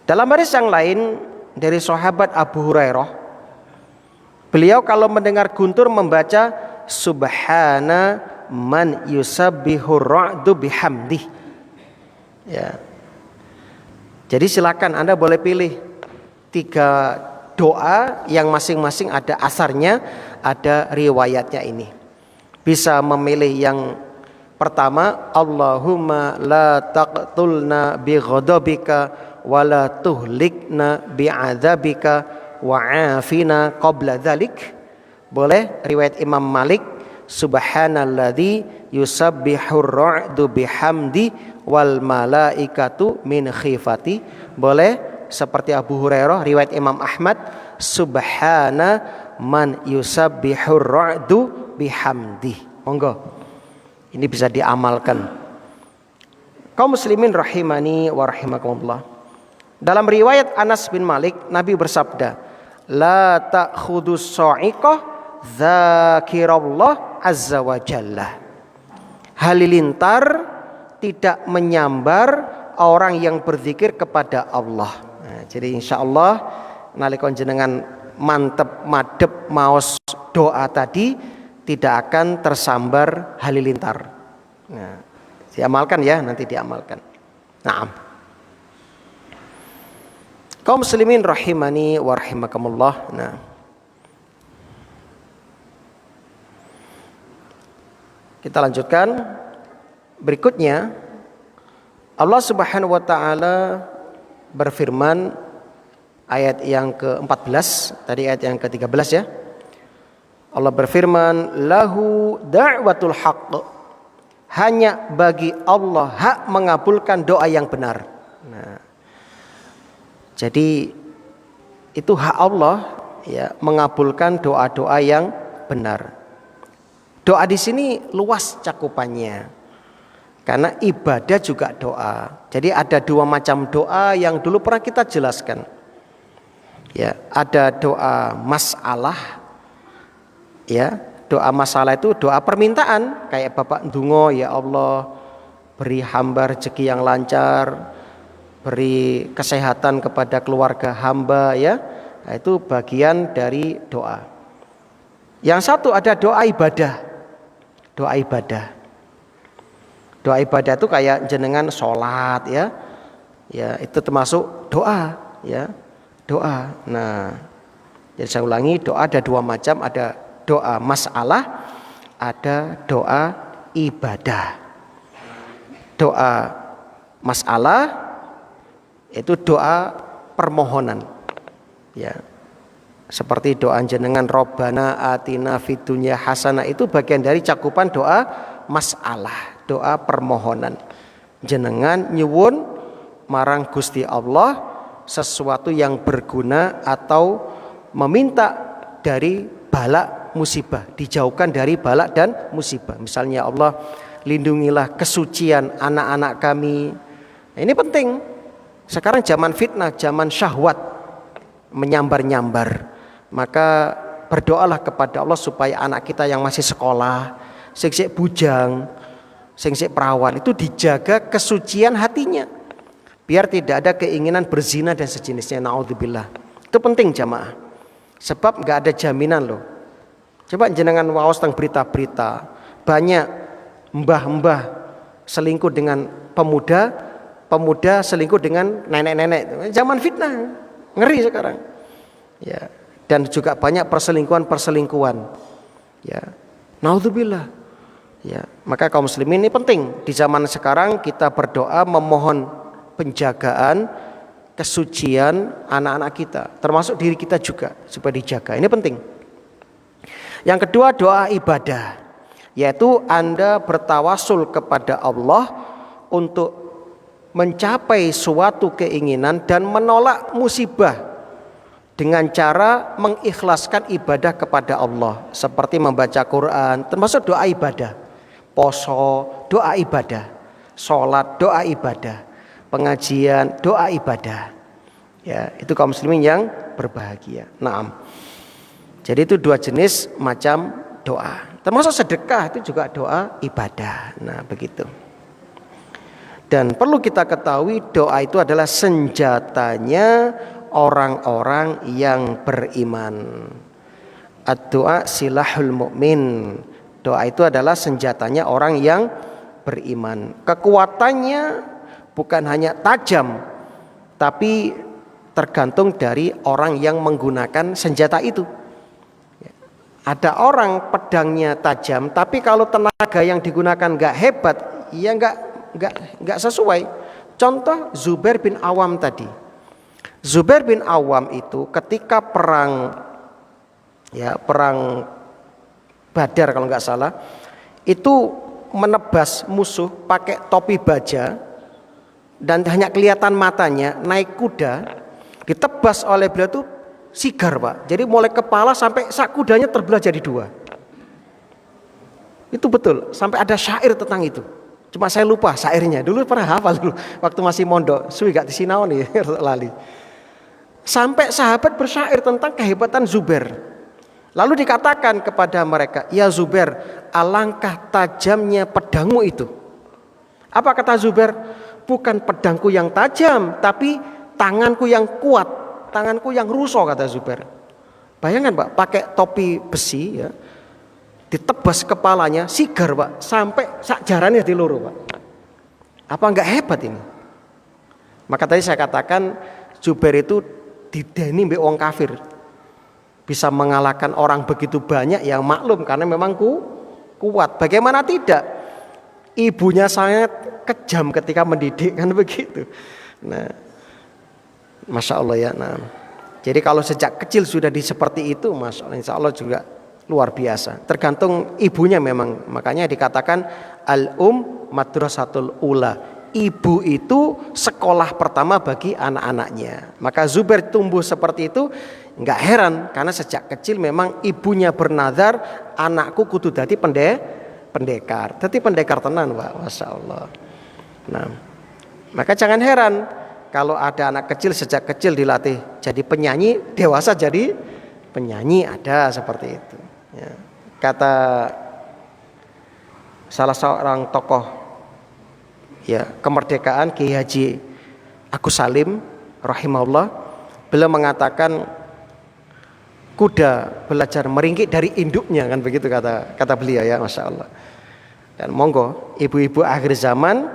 Dalam hadis yang lain dari sahabat Abu Hurairah, beliau kalau mendengar guntur membaca Subhana man yusabbihur ra'du bihamdi. Ya. Jadi silakan Anda boleh pilih 3 doa yang masing-masing ada asarnya, ada riwayatnya ini. Bisa memilih yang pertama, Allahumma la taqtulna bi ghadabika wa la tuhlikna bi adzabika wa afina qabla dzalik. Boleh riwayat Imam Malik, Subhanalladzi yusabbihur ra'du bihamdi wal malaikatu min khifati. Boleh seperti Abu Hurairah riwayat Imam Ahmad, subhana man yusabbihur ra'du bihamdi. Monggo. Ini bisa diamalkan. Kaum muslimin rahimani wa rahimakumullah. Dalam riwayat Anas bin Malik, Nabi bersabda, la ta'khudus sa'iqah dzakirallah azza wa jalla. Halilintar tidak menyambar orang yang berzikir kepada Allah. Nah, jadi insyaallah nalika jenengan mantep madep maos doa tadi tidak akan tersambar halilintar. Nah, diamalkan ya, nanti diamalkan. Naam. Kaum muslimin rahimani wa rahimakumullah. Nah, kita lanjutkan. Berikutnya Allah Subhanahu wa taala berfirman ayat yang ke-14, tadi ayat yang ke-13 ya. Allah berfirman, lahu da'watul haqq. Hanya bagi Allah hak mengabulkan doa yang benar. Nah, jadi itu hak Allah ya, mengabulkan doa-doa yang benar. Doa di sini luas cakupannya. Karena ibadah juga doa. Jadi ada dua macam doa yang dulu pernah kita jelaskan. Ya, ada doa masalah. Ya, doa masalah itu doa permintaan, kayak Bapak ndonga, ya Allah, beri hamba rezeki yang lancar, beri kesehatan kepada keluarga hamba ya. Nah, itu bagian dari doa. Yang satu ada doa ibadah. Doa ibadah. Doa ibadah itu kayak jenengan sholat ya. Ya, itu termasuk doa ya. Doa. Nah, jadi saya ulangi, doa ada dua macam, ada doa masalah, ada doa ibadah. Doa masalah itu doa permohonan. Ya. Seperti doa jenengan Robbana atina fid dunya hasanah, itu bagian dari cakupan doa masalah, doa permohonan. Jenengan nyuwun marang Gusti Allah sesuatu yang berguna atau meminta dari bala musibah, dijauhkan dari bala dan musibah. Misalnya, Allah lindungilah kesucian anak-anak kami. Nah, ini penting. Sekarang zaman fitnah, zaman syahwat menyambar-nyambar. Maka berdoalah kepada Allah supaya anak kita yang masih sekolah, sing-sik bujang, sing-sik perawan, itu dijaga kesucian hatinya. Biar tidak ada keinginan berzina dan sejenisnya. Naudzubillah. Itu penting jamaah. Sebab gak ada jaminan loh. Coba jenengan waos tentang berita-berita. Banyak mbah-mbah selingkuh dengan pemuda, pemuda selingkuh dengan nenek-nenek. Zaman fitnah. Ngeri sekarang. Ya. Dan juga banyak perselingkuhan-perselingkuhan. Ya. Naudzubillah. Ya, maka kaum muslimin ini penting. Di zaman sekarang kita berdoa memohon penjagaan kesucian anak-anak kita, termasuk diri kita juga supaya dijaga. Ini penting. Yang kedua, doa ibadah, yaitu Anda bertawasul kepada Allah untuk mencapai suatu keinginan dan menolak musibah dengan cara mengikhlaskan ibadah kepada Allah, seperti membaca Quran, termasuk doa ibadah, poso, doa ibadah, sholat, doa ibadah, pengajian, doa ibadah. Ya, itu kaum muslimin yang berbahagia. Naam. Jadi itu dua jenis macam doa. Termasuk sedekah itu juga doa ibadah. Nah, begitu. Dan perlu kita ketahui doa itu adalah senjatanya orang-orang yang beriman. Ad-doa silahul mu'min. Doa itu adalah senjatanya orang yang beriman. Kekuatannya bukan hanya tajam, tapi tergantung dari orang yang menggunakan senjata itu. Ada orang pedangnya tajam, tapi kalau tenaga yang digunakan nggak hebat, ya nggak sesuai. Contoh Zubair bin Awam tadi. Zubair bin Awam itu ketika perang Badar kalau nggak salah, itu menebas musuh pakai topi baja dan hanya kelihatan matanya, naik kuda, ditebas oleh beliau itu sigar Pak. Jadi mulai kepala sampai sak kudanya terbelah jadi dua. Itu betul, sampai ada syair tentang itu. Cuma saya lupa syairnya. Dulu pernah hafal dulu waktu masih mondok, suwi gak disinau nih, lali. Sampai sahabat bersyair tentang kehebatan Zubair. Lalu dikatakan kepada mereka, "Ya Zubair, alangkah tajamnya pedangmu itu." Apa kata Zubair? "Bukan pedangku yang tajam, tapi tanganku yang kuat, tanganku yang ruso," kata Zubair. Bayangkan Pak, pakai topi besi ya, ditebas kepalanya, sigar Pak, sampai sak jarane di loro Pak. Apa enggak hebat ini? Maka tadi saya katakan Zubair itu dideni mbek wong kafir. Bisa mengalahkan orang begitu banyak yang maklum karena memang kuat. Bagaimana tidak? Ibunya sangat kejam ketika mendidik kan begitu. Nah, Masya Allah ya. Nah, jadi kalau sejak kecil sudah seperti itu, Masya Allah, Insya Allah juga luar biasa. Tergantung ibunya memang. Makanya dikatakan madrasatul ula. Ibu itu sekolah pertama bagi anak-anaknya. Maka Zubair tumbuh seperti itu, nggak heran karena sejak kecil memang ibunya bernazar, anakku kudu dadi pendekar. Dadi pendekar tenan, Pak. Masya Allah. Nah, maka jangan heran kalau ada anak kecil sejak kecil dilatih jadi penyanyi, dewasa jadi penyanyi, ada seperti itu. Ya. Kata salah seorang tokoh ya kemerdekaan, Kiai Haji Agus Salim rahimahullah, beliau mengatakan kuda belajar meringkik dari induknya, kan begitu kata beliau ya, Masya Allah. Dan monggo ibu-ibu akhir zaman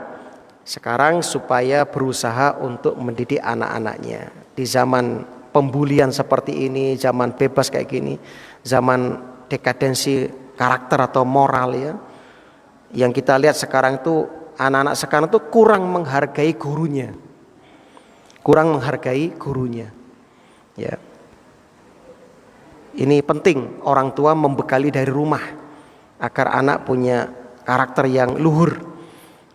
sekarang supaya berusaha untuk mendidik anak-anaknya di zaman pembulian seperti ini, zaman bebas kayak gini, zaman dekadensi karakter atau moral ya, yang kita lihat sekarang itu anak-anak sekarang tuh kurang menghargai gurunya. Ya. Ini penting orang tua membekali dari rumah agar anak punya karakter yang luhur.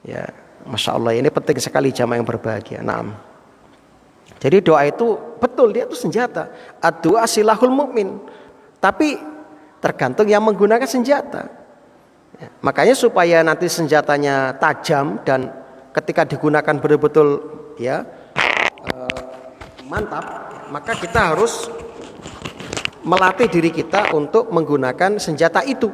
Ya, Masya Allah, ini penting sekali jamaah yang berbahagia. Naam. Jadi doa itu betul, dia itu senjata. Ad-doa silahul mu'min. Tapi tergantung yang menggunakan senjata. Ya, makanya supaya nanti senjatanya tajam dan ketika digunakan betul-betul ya mantap, maka kita harus melatih diri kita untuk menggunakan senjata itu.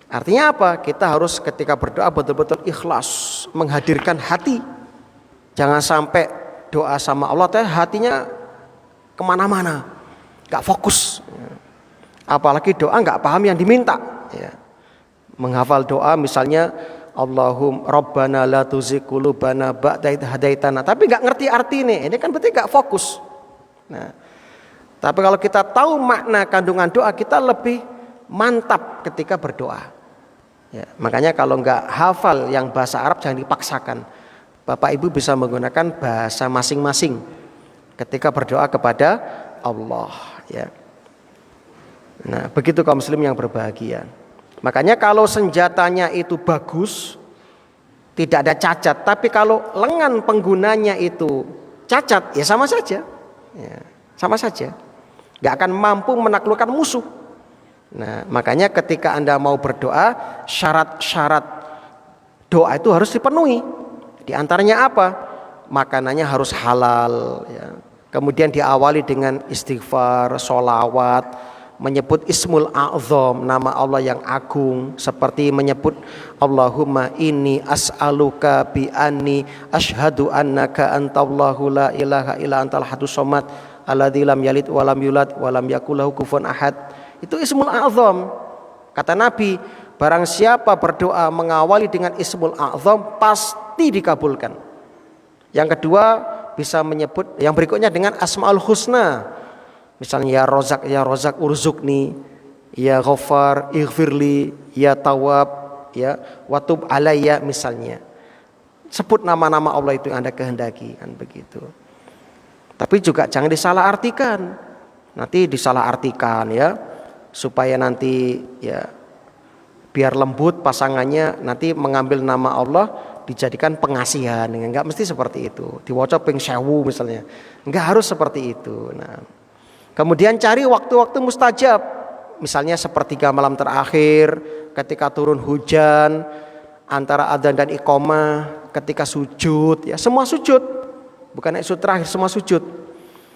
Artinya apa? Kita harus ketika berdoa betul-betul ikhlas, menghadirkan hati. Jangan sampai doa sama Allah hatinya kemana-mana, gak fokus. Apalagi doa gak paham yang diminta ya. Menghafal doa misalnya Allahumma Rabbana la tuzigh qulubana ba'da idh hadaitana, tapi nggak ngerti artinya, ini kan berarti nggak fokus. Nah, tapi kalau kita tahu makna kandungan doa, kita lebih mantap ketika berdoa. Ya, makanya kalau nggak hafal yang bahasa Arab jangan dipaksakan. Bapak Ibu bisa menggunakan bahasa masing-masing ketika berdoa kepada Allah. Ya. Nah, begitu kaum muslim yang berbahagia. Makanya kalau senjatanya itu bagus, tidak ada cacat. Tapi kalau lengan penggunanya itu cacat, ya sama saja. Ya, sama saja. Gak akan mampu menaklukkan musuh. Nah, makanya ketika Anda mau berdoa, syarat-syarat doa itu harus dipenuhi. Di antaranya apa? Makanannya harus halal. Ya. Kemudian diawali dengan istighfar, sholawat, menyebut Ismul A'zam, nama Allah yang agung, seperti menyebut Allahumma inni as'aluka bi anni asyhadu annaka antallahu la ilaha illa antal hadus somad alladzi lam yalid wa lam yulad wa lam yakul lahu kufuwan ahad. Itu Ismul A'zam. Kata Nabi, barang siapa berdoa mengawali dengan Ismul A'zam pasti dikabulkan. Yang kedua bisa menyebut yang berikutnya dengan Asmaul Husna. Misalnya ya Rozak urzukni, ya Ghaffar ighfirli, ya Tawab, ya Watub alayya misalnya. Sebut nama-nama Allah itu yang Anda kehendaki, kan begitu. Tapi juga jangan disalahartikan. Nanti disalahartikan ya, supaya nanti ya biar lembut pasangannya nanti mengambil nama Allah dijadikan pengasihan, enggak mesti seperti itu. Diwaca ping 1000 misalnya. Enggak harus seperti itu. Nah, kemudian cari waktu-waktu mustajab. Misalnya sepertiga malam terakhir, ketika turun hujan, antara adzan dan iqamah, ketika sujud, ya semua sujud. Bukan sujud terakhir, semua sujud.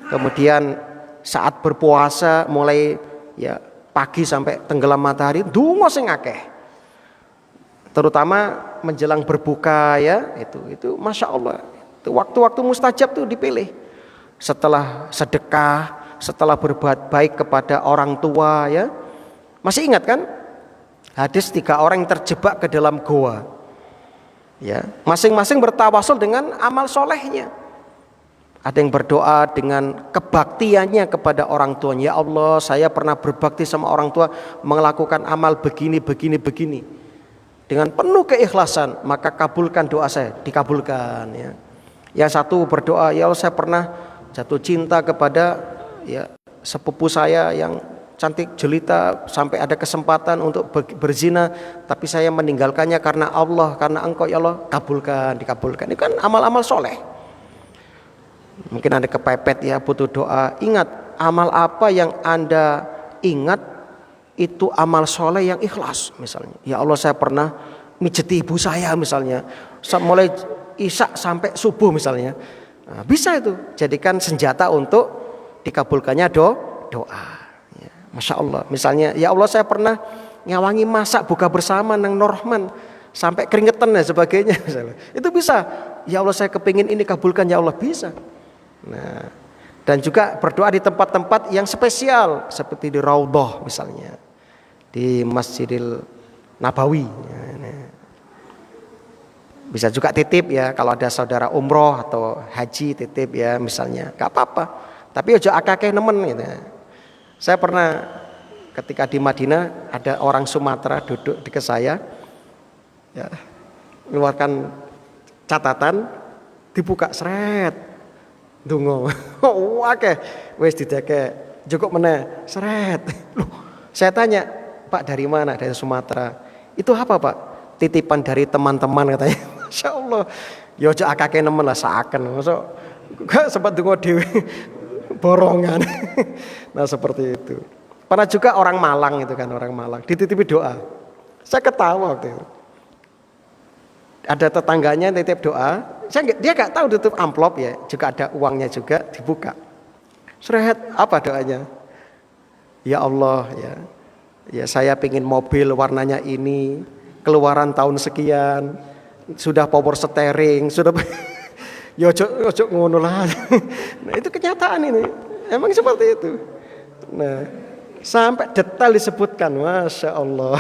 Kemudian saat berpuasa mulai ya pagi sampai tenggelam matahari, donga sing akeh. Terutama menjelang berbuka ya, itu Masya Allah. Itu waktu-waktu mustajab tuh dipilih. Setelah sedekah, setelah berbuat baik kepada orang tua ya. Masih ingat kan? Hadis 3 orang yang terjebak ke dalam goa. Ya, masing-masing bertawasul dengan amal solehnya. Ada yang berdoa dengan kebaktiannya kepada orang tuanya. Ya Allah, saya pernah berbakti sama orang tua, melakukan amal begini. Dengan penuh keikhlasan, maka kabulkan doa saya, dikabulkan ya. Yang satu berdoa, ya Allah saya pernah jatuh cinta kepada ya sepupu saya yang cantik jelita sampai ada kesempatan untuk berzina, tapi saya meninggalkannya karena Allah, karena Engkau ya Allah, kabulkan, dikabulkan. Itu kan amal-amal soleh. Mungkin Anda kepepet ya butuh doa. Ingat, amal apa yang Anda ingat itu amal soleh yang ikhlas. Misalnya, ya Allah saya pernah mijeti ibu saya misalnya, mulai isya sampai subuh misalnya. Nah, bisa itu jadikan senjata untuk dikabulkannya doa. Ya, Masya Allah. Misalnya, ya Allah saya pernah ngawangi masak buka bersama nang Norman sampai keringetan dan sebagainya. Misalnya. Itu bisa. Ya Allah saya kepingin ini kabulkan ya Allah, bisa. Nah, dan juga berdoa di tempat-tempat yang spesial seperti di Raudhah misalnya, di Masjidil Nabawi. Bisa juga titip ya, kalau ada saudara umroh atau haji titip ya misalnya, gak apa-apa. Tapi ojo akeh nemen gitu. Saya pernah ketika di Madinah ada orang Sumatera duduk di saya, ya, mengeluarkan catatan, dibuka seret, dungo, akeh, wes dideke, cukup meneh, seret. Loh, saya tanya, Pak dari mana? Dari Sumatera. Itu apa Pak? Titipan dari teman-teman katanya. Masya Allah. Ya aja akake nemen lah seakan. Masuk gak sempat dungo dewe borongan. Nah seperti itu. Pernah juga orang Malang itu kan, orang Malang dititipi doa. Saya ketawa waktu itu. Ada tetangganya titip doa. Dia gak tahu tutup amplop ya. Juga ada uangnya juga dibuka. Seret apa doanya? Ya Allah ya. Ya saya pengen mobil warnanya ini, keluaran tahun sekian, sudah power steering, sudah ya ojo ngono lah. Nah, itu kenyataan ini. Emang seperti itu. Nah, sampai detail disebutkan, Masya Allah.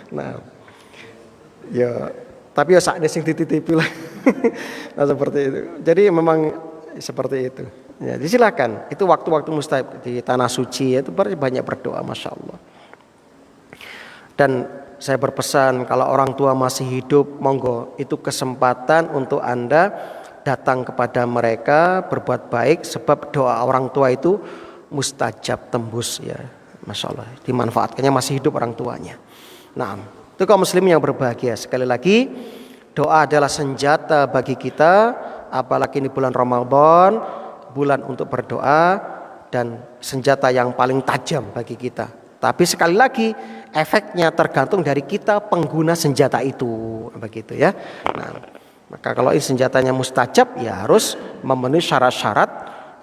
Nah, ya tapi ya saatnya sing dititipi lah. Nah, seperti itu. Jadi memang seperti itu. Ya, silakan. Itu waktu-waktu mustahab di tanah suci itu banyak berdoa, Masya Allah. Dan saya berpesan kalau orang tua masih hidup, monggo itu kesempatan untuk Anda datang kepada mereka berbuat baik, sebab doa orang tua itu mustajab, tembus ya, Masya Allah. Dimanfaatkannya masih hidup orang tuanya. Nah, itu kaum muslimin yang berbahagia. Sekali lagi, doa adalah senjata bagi kita, apalagi ini bulan Ramadan, bulan untuk berdoa dan senjata yang paling tajam bagi kita. Tapi sekali lagi efeknya tergantung dari kita pengguna senjata itu, begitu ya. Nah, maka kalau ini senjatanya mustajab ya harus memenuhi syarat-syarat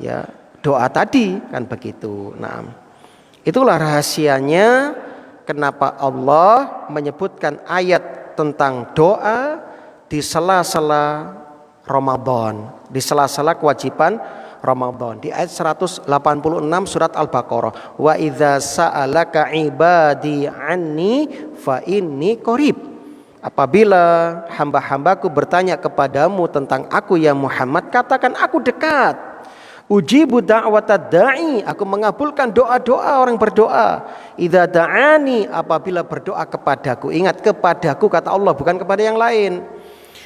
ya doa tadi kan begitu. Nah, itulah rahasianya kenapa Allah menyebutkan ayat tentang doa di sela-sela Ramadan, di sela-sela kewajiban Ramadan. Di ayat 186 surat Al-Baqarah, wa idza sa'alaka ibadi anni fa inni qarib. Apabila hamba-hambaku bertanya kepadamu tentang aku ya Muhammad, katakan aku dekat. Ujibu da'watad da'i, aku mengabulkan doa-doa orang berdoa. Idza da'ani, apabila berdoa kepadaku. Ingat, kepadaku kata Allah, bukan kepada yang lain.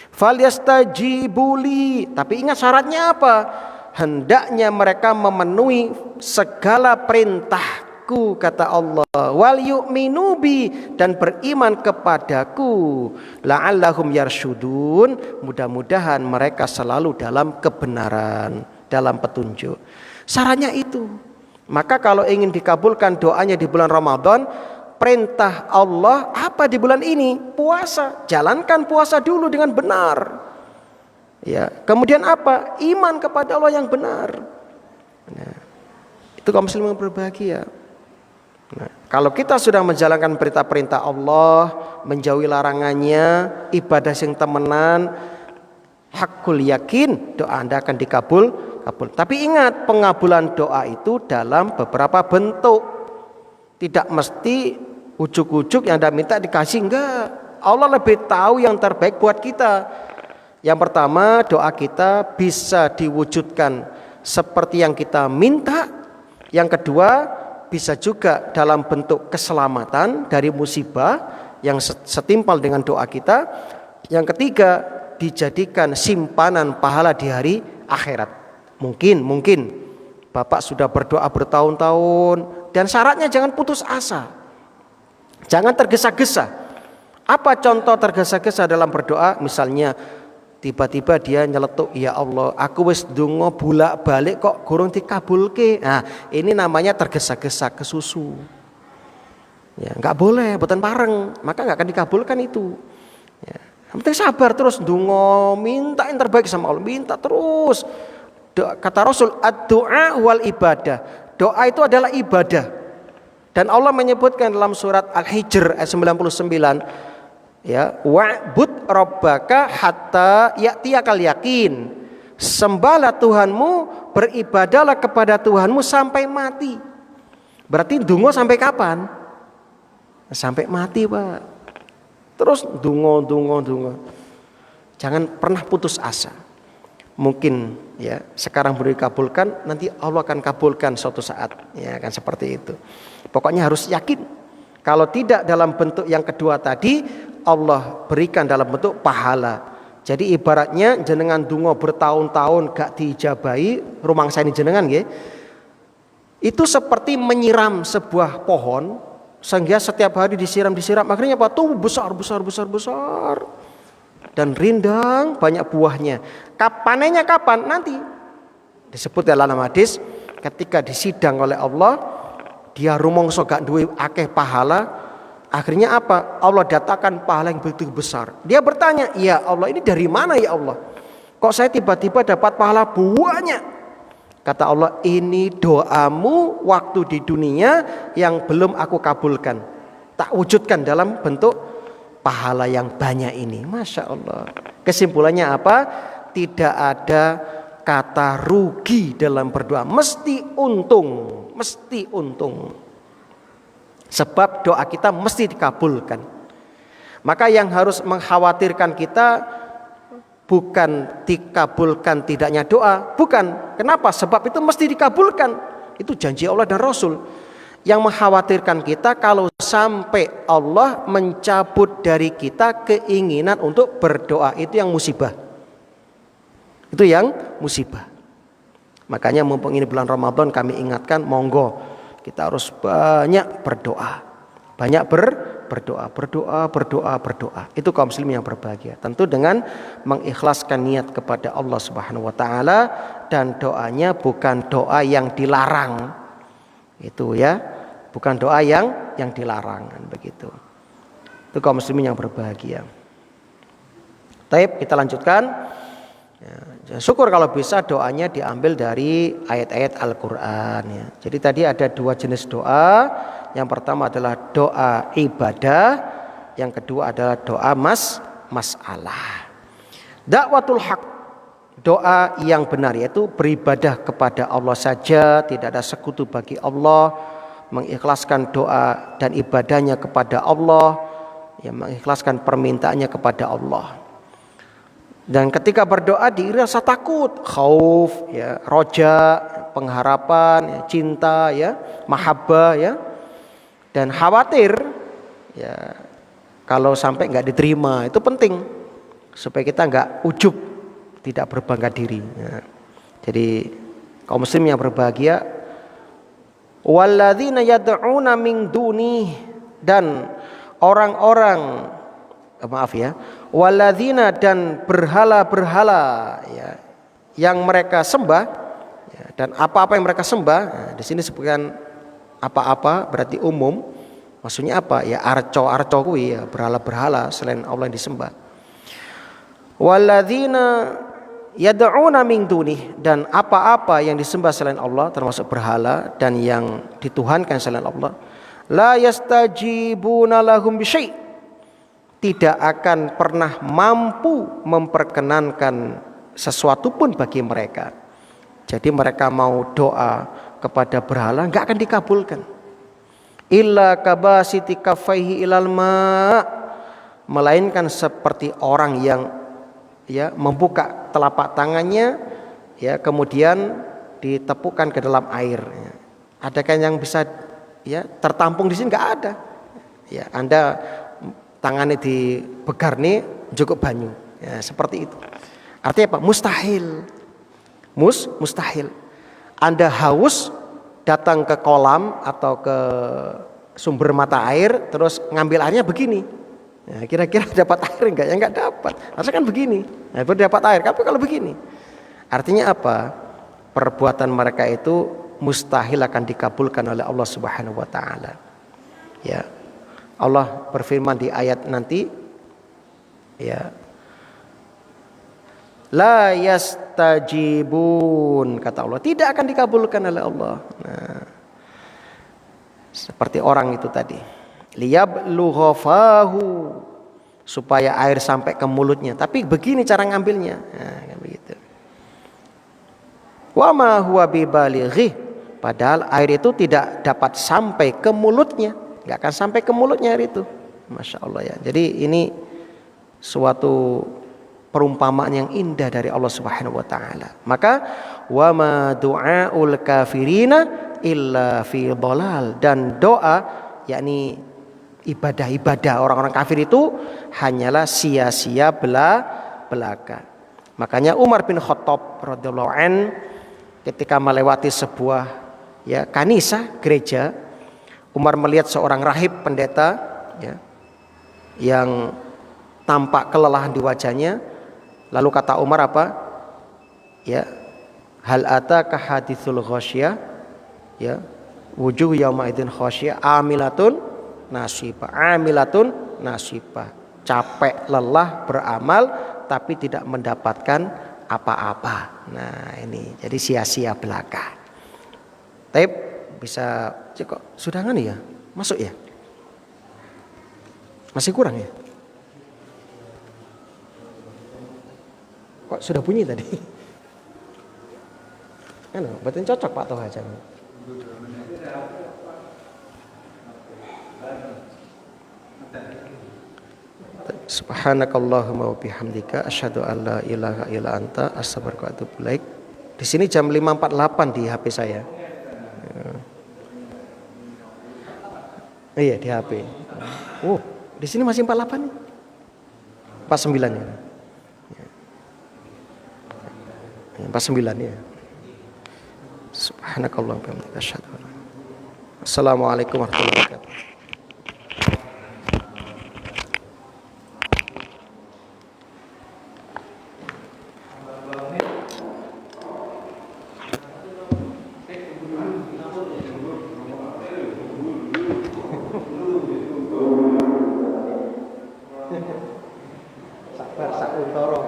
Falyastajibuli, tapi ingat syaratnya apa? Hendaknya mereka memenuhi segala perintah aku, kata Allah, wal yu'minu bi, dan beriman kepadaku, la'allahum yarsyudun, mudah-mudahan mereka selalu dalam kebenaran, dalam petunjuk. Syaratnya itu. Maka kalau ingin dikabulkan doanya di bulan Ramadan, perintah Allah apa di bulan ini? Puasa. Jalankan puasa dulu dengan benar. Ya, kemudian apa? Iman kepada Allah yang benar. Nah, itu kaum muslimin yang berbahagia. Nah, kalau kita sudah menjalankan perintah-perintah Allah, menjauhi larangannya, ibadah yang temenan, hakul yakin, doa Anda akan dikabul. Tapi ingat, pengabulan doa itu dalam beberapa bentuk. Tidak mesti ujuk-ujuk yang Anda minta dikasih, enggak. Allah lebih tahu yang terbaik buat kita. Yang pertama, doa kita bisa diwujudkan seperti yang kita minta. Yang kedua, bisa juga dalam bentuk keselamatan dari musibah yang setimpal dengan doa kita. Yang ketiga, dijadikan simpanan pahala di hari akhirat. Mungkin Bapak sudah berdoa bertahun-tahun, dan syaratnya jangan putus asa. Jangan tergesa-gesa. Apa contoh tergesa-gesa dalam berdoa? Misalnya tiba-tiba dia nyeletuk, ya Allah, aku wis ndonga bolak-balik kok gurung dikabulke. Nah, ini namanya tergesa-gesa, kesusu. Ya, enggak boleh, boten pareng, maka enggak akan dikabulkan itu. Ya, yang penting sabar terus ndonga, minta yang terbaik sama Allah, minta terus. Kata Rasul, ad-du'a wal ibadah. Doa itu adalah ibadah. Dan Allah menyebutkan dalam surat Al-Hijr ayat 99, ya, wa'bud rabbaka hatta ya'tiyakal yakin. Sembahlah Tuhanmu, beribadahlah kepada Tuhanmu sampai mati. Berarti ndonga sampai kapan? Sampai mati, Pak. Terus ndonga. Jangan pernah putus asa. Mungkin ya sekarang belum dikabulkan, nanti Allah akan kabulkan suatu saat. Ya kan, seperti itu. Pokoknya harus yakin. Kalau tidak dalam bentuk yang kedua tadi, Allah berikan dalam bentuk pahala. Jadi ibaratnya jenengan dungo bertahun-tahun gak diijabahi, rumang saya ini jenengan ya. Itu seperti menyiram sebuah pohon sehingga setiap hari disiram, akhirnya apa? Tuh besar dan rindang, banyak buahnya. Panennya kapan? Nanti. Disebut dalam hadis, ketika disidang oleh Allah, dia rumangsa gak duwe akeh pahala. Akhirnya apa? Allah datangkan pahala yang begitu besar. Dia bertanya, ya Allah, ini dari mana ya Allah? Kok saya tiba-tiba dapat pahala banyak? Kata Allah, ini doamu waktu di dunia yang belum aku kabulkan. Tak wujudkan dalam bentuk pahala yang banyak ini. Masya Allah. Kesimpulannya apa? Tidak ada kata rugi dalam berdoa. Mesti untung. Sebab doa kita mesti dikabulkan. Maka yang harus mengkhawatirkan kita bukan dikabulkan tidaknya doa. Bukan. Kenapa? Sebab itu mesti dikabulkan. Itu janji Allah dan Rasul. Yang mengkhawatirkan kita kalau sampai Allah mencabut dari kita keinginan untuk berdoa. Itu yang musibah. Itu yang musibah. Makanya mumpung ini bulan Ramadan, kami ingatkan, monggo kita harus banyak berdoa. Banyak berdoa. Itu kaum muslimin yang berbahagia. Tentu dengan mengikhlaskan niat kepada Allah Subhanahu wa taala, dan doanya bukan doa yang dilarang. Itu ya, bukan doa yang dilarang, begitu. Itu kaum muslimin yang berbahagia. Baik, kita lanjutkan. Ya, syukur kalau bisa doanya diambil dari ayat-ayat Al-Quran ya. Jadi tadi ada dua jenis doa. Yang pertama adalah doa ibadah, yang kedua adalah doa masalah. Dakwatul haq, doa yang benar, yaitu beribadah kepada Allah saja, tidak ada sekutu bagi Allah, mengikhlaskan doa dan ibadahnya kepada Allah, ya, mengikhlaskan permintaannya kepada Allah. Dan ketika berdoa diiringi rasa takut, khauf, ya, roja, pengharapan, ya, cinta, ya, mahabbah, ya, dan khawatir, ya, kalau sampai nggak diterima. Itu penting supaya kita nggak ujub, tidak berbangga diri. Ya. Jadi kaum muslim yang berbahagia, Walladzina yad'una min duni, dan orang-orang walladzina, dan berhala-berhala ya yang mereka sembah ya, dan apa-apa yang mereka sembah. Nah, di sini sebutkan apa-apa berarti umum. Maksudnya apa? Ya arco kuwi ya, berhala-berhala selain Allah yang disembah. Walladzina yad'una min duni, dan apa-apa yang disembah selain Allah termasuk berhala dan yang dituhankan selain Allah, la yastajibuna lahum bisyai', tidak akan pernah mampu memperkenankan sesuatu pun bagi mereka. Jadi mereka mau doa kepada berhala enggak akan dikabulkan. Illa kabasiti kaffaihi ilal ma', melainkan seperti orang yang ya membuka telapak tangannya ya kemudian ditepukkan ke dalam air. Ya. Adakah yang bisa ya tertampung di sini? Enggak ada. Ya, Anda tangannya dibegar nih cukup banyu. Ya, seperti itu. Artinya apa? Mustahil. Mustahil. Anda haus datang ke kolam atau ke sumber mata air terus ngambil airnya begini. Ya, kira-kira dapat air enggak? Ya enggak dapat. Harusnya kan begini. Nah, baru dapat air. Tapi kalau begini, artinya apa? Perbuatan mereka itu mustahil akan dikabulkan oleh Allah Subhanahu wa taala. Ya. Allah berfirman di ayat nanti ya. La yastajibun, kata Allah, tidak akan dikabulkan oleh Allah. Nah, seperti orang itu tadi. Liyablugha fahu, supaya air sampai ke mulutnya. Tapi begini cara ngambilnya. Nah, begitu. Wa ma huwa bibalighi, padahal air itu tidak dapat sampai ke mulutnya, enggak akan sampai ke mulutnya air itu. Masya Allah ya. Jadi ini suatu perumpamaan yang indah dari Allah Subhanahu wa taala. Maka wa ma du'aul kafirina illa fi dhalal, dan doa yakni ibadah-ibadah orang-orang kafir itu hanyalah sia-sia belaka. Makanya Umar bin Khattab radhiyallahu an ketika melewati sebuah ya kanisa, gereja, Umar melihat seorang rahib pendeta ya yang tampak kelelahan di wajahnya. Lalu kata Umar apa? Ya, hal ataka haditsul ghasyiyah, ya, wujuh yauma idzin khasyiyah amilatun nasibah. Capek lelah beramal tapi tidak mendapatkan apa-apa. Nah, ini jadi sia-sia belaka. Tapi bisa kok sudah ngani ya? Masuk ya? Masih kurang ya? Kok sudah bunyi tadi? Kan berarti cocok Pak Toha aja. Subhanakallahumma wa bihamdika asyhadu an la ilaha illa anta astaghfiruka wa atubu ilaik. Di sini jam 5.48 di HP saya. Iya di HP. Oh, di sini masih 48 nih. 49 ya. 49 ya. Subhanakallah wa bihamdika asyhadu an la ilaha illa anta. Assalamualaikum warahmatullahi wabarakatuh. Sabar sak untara.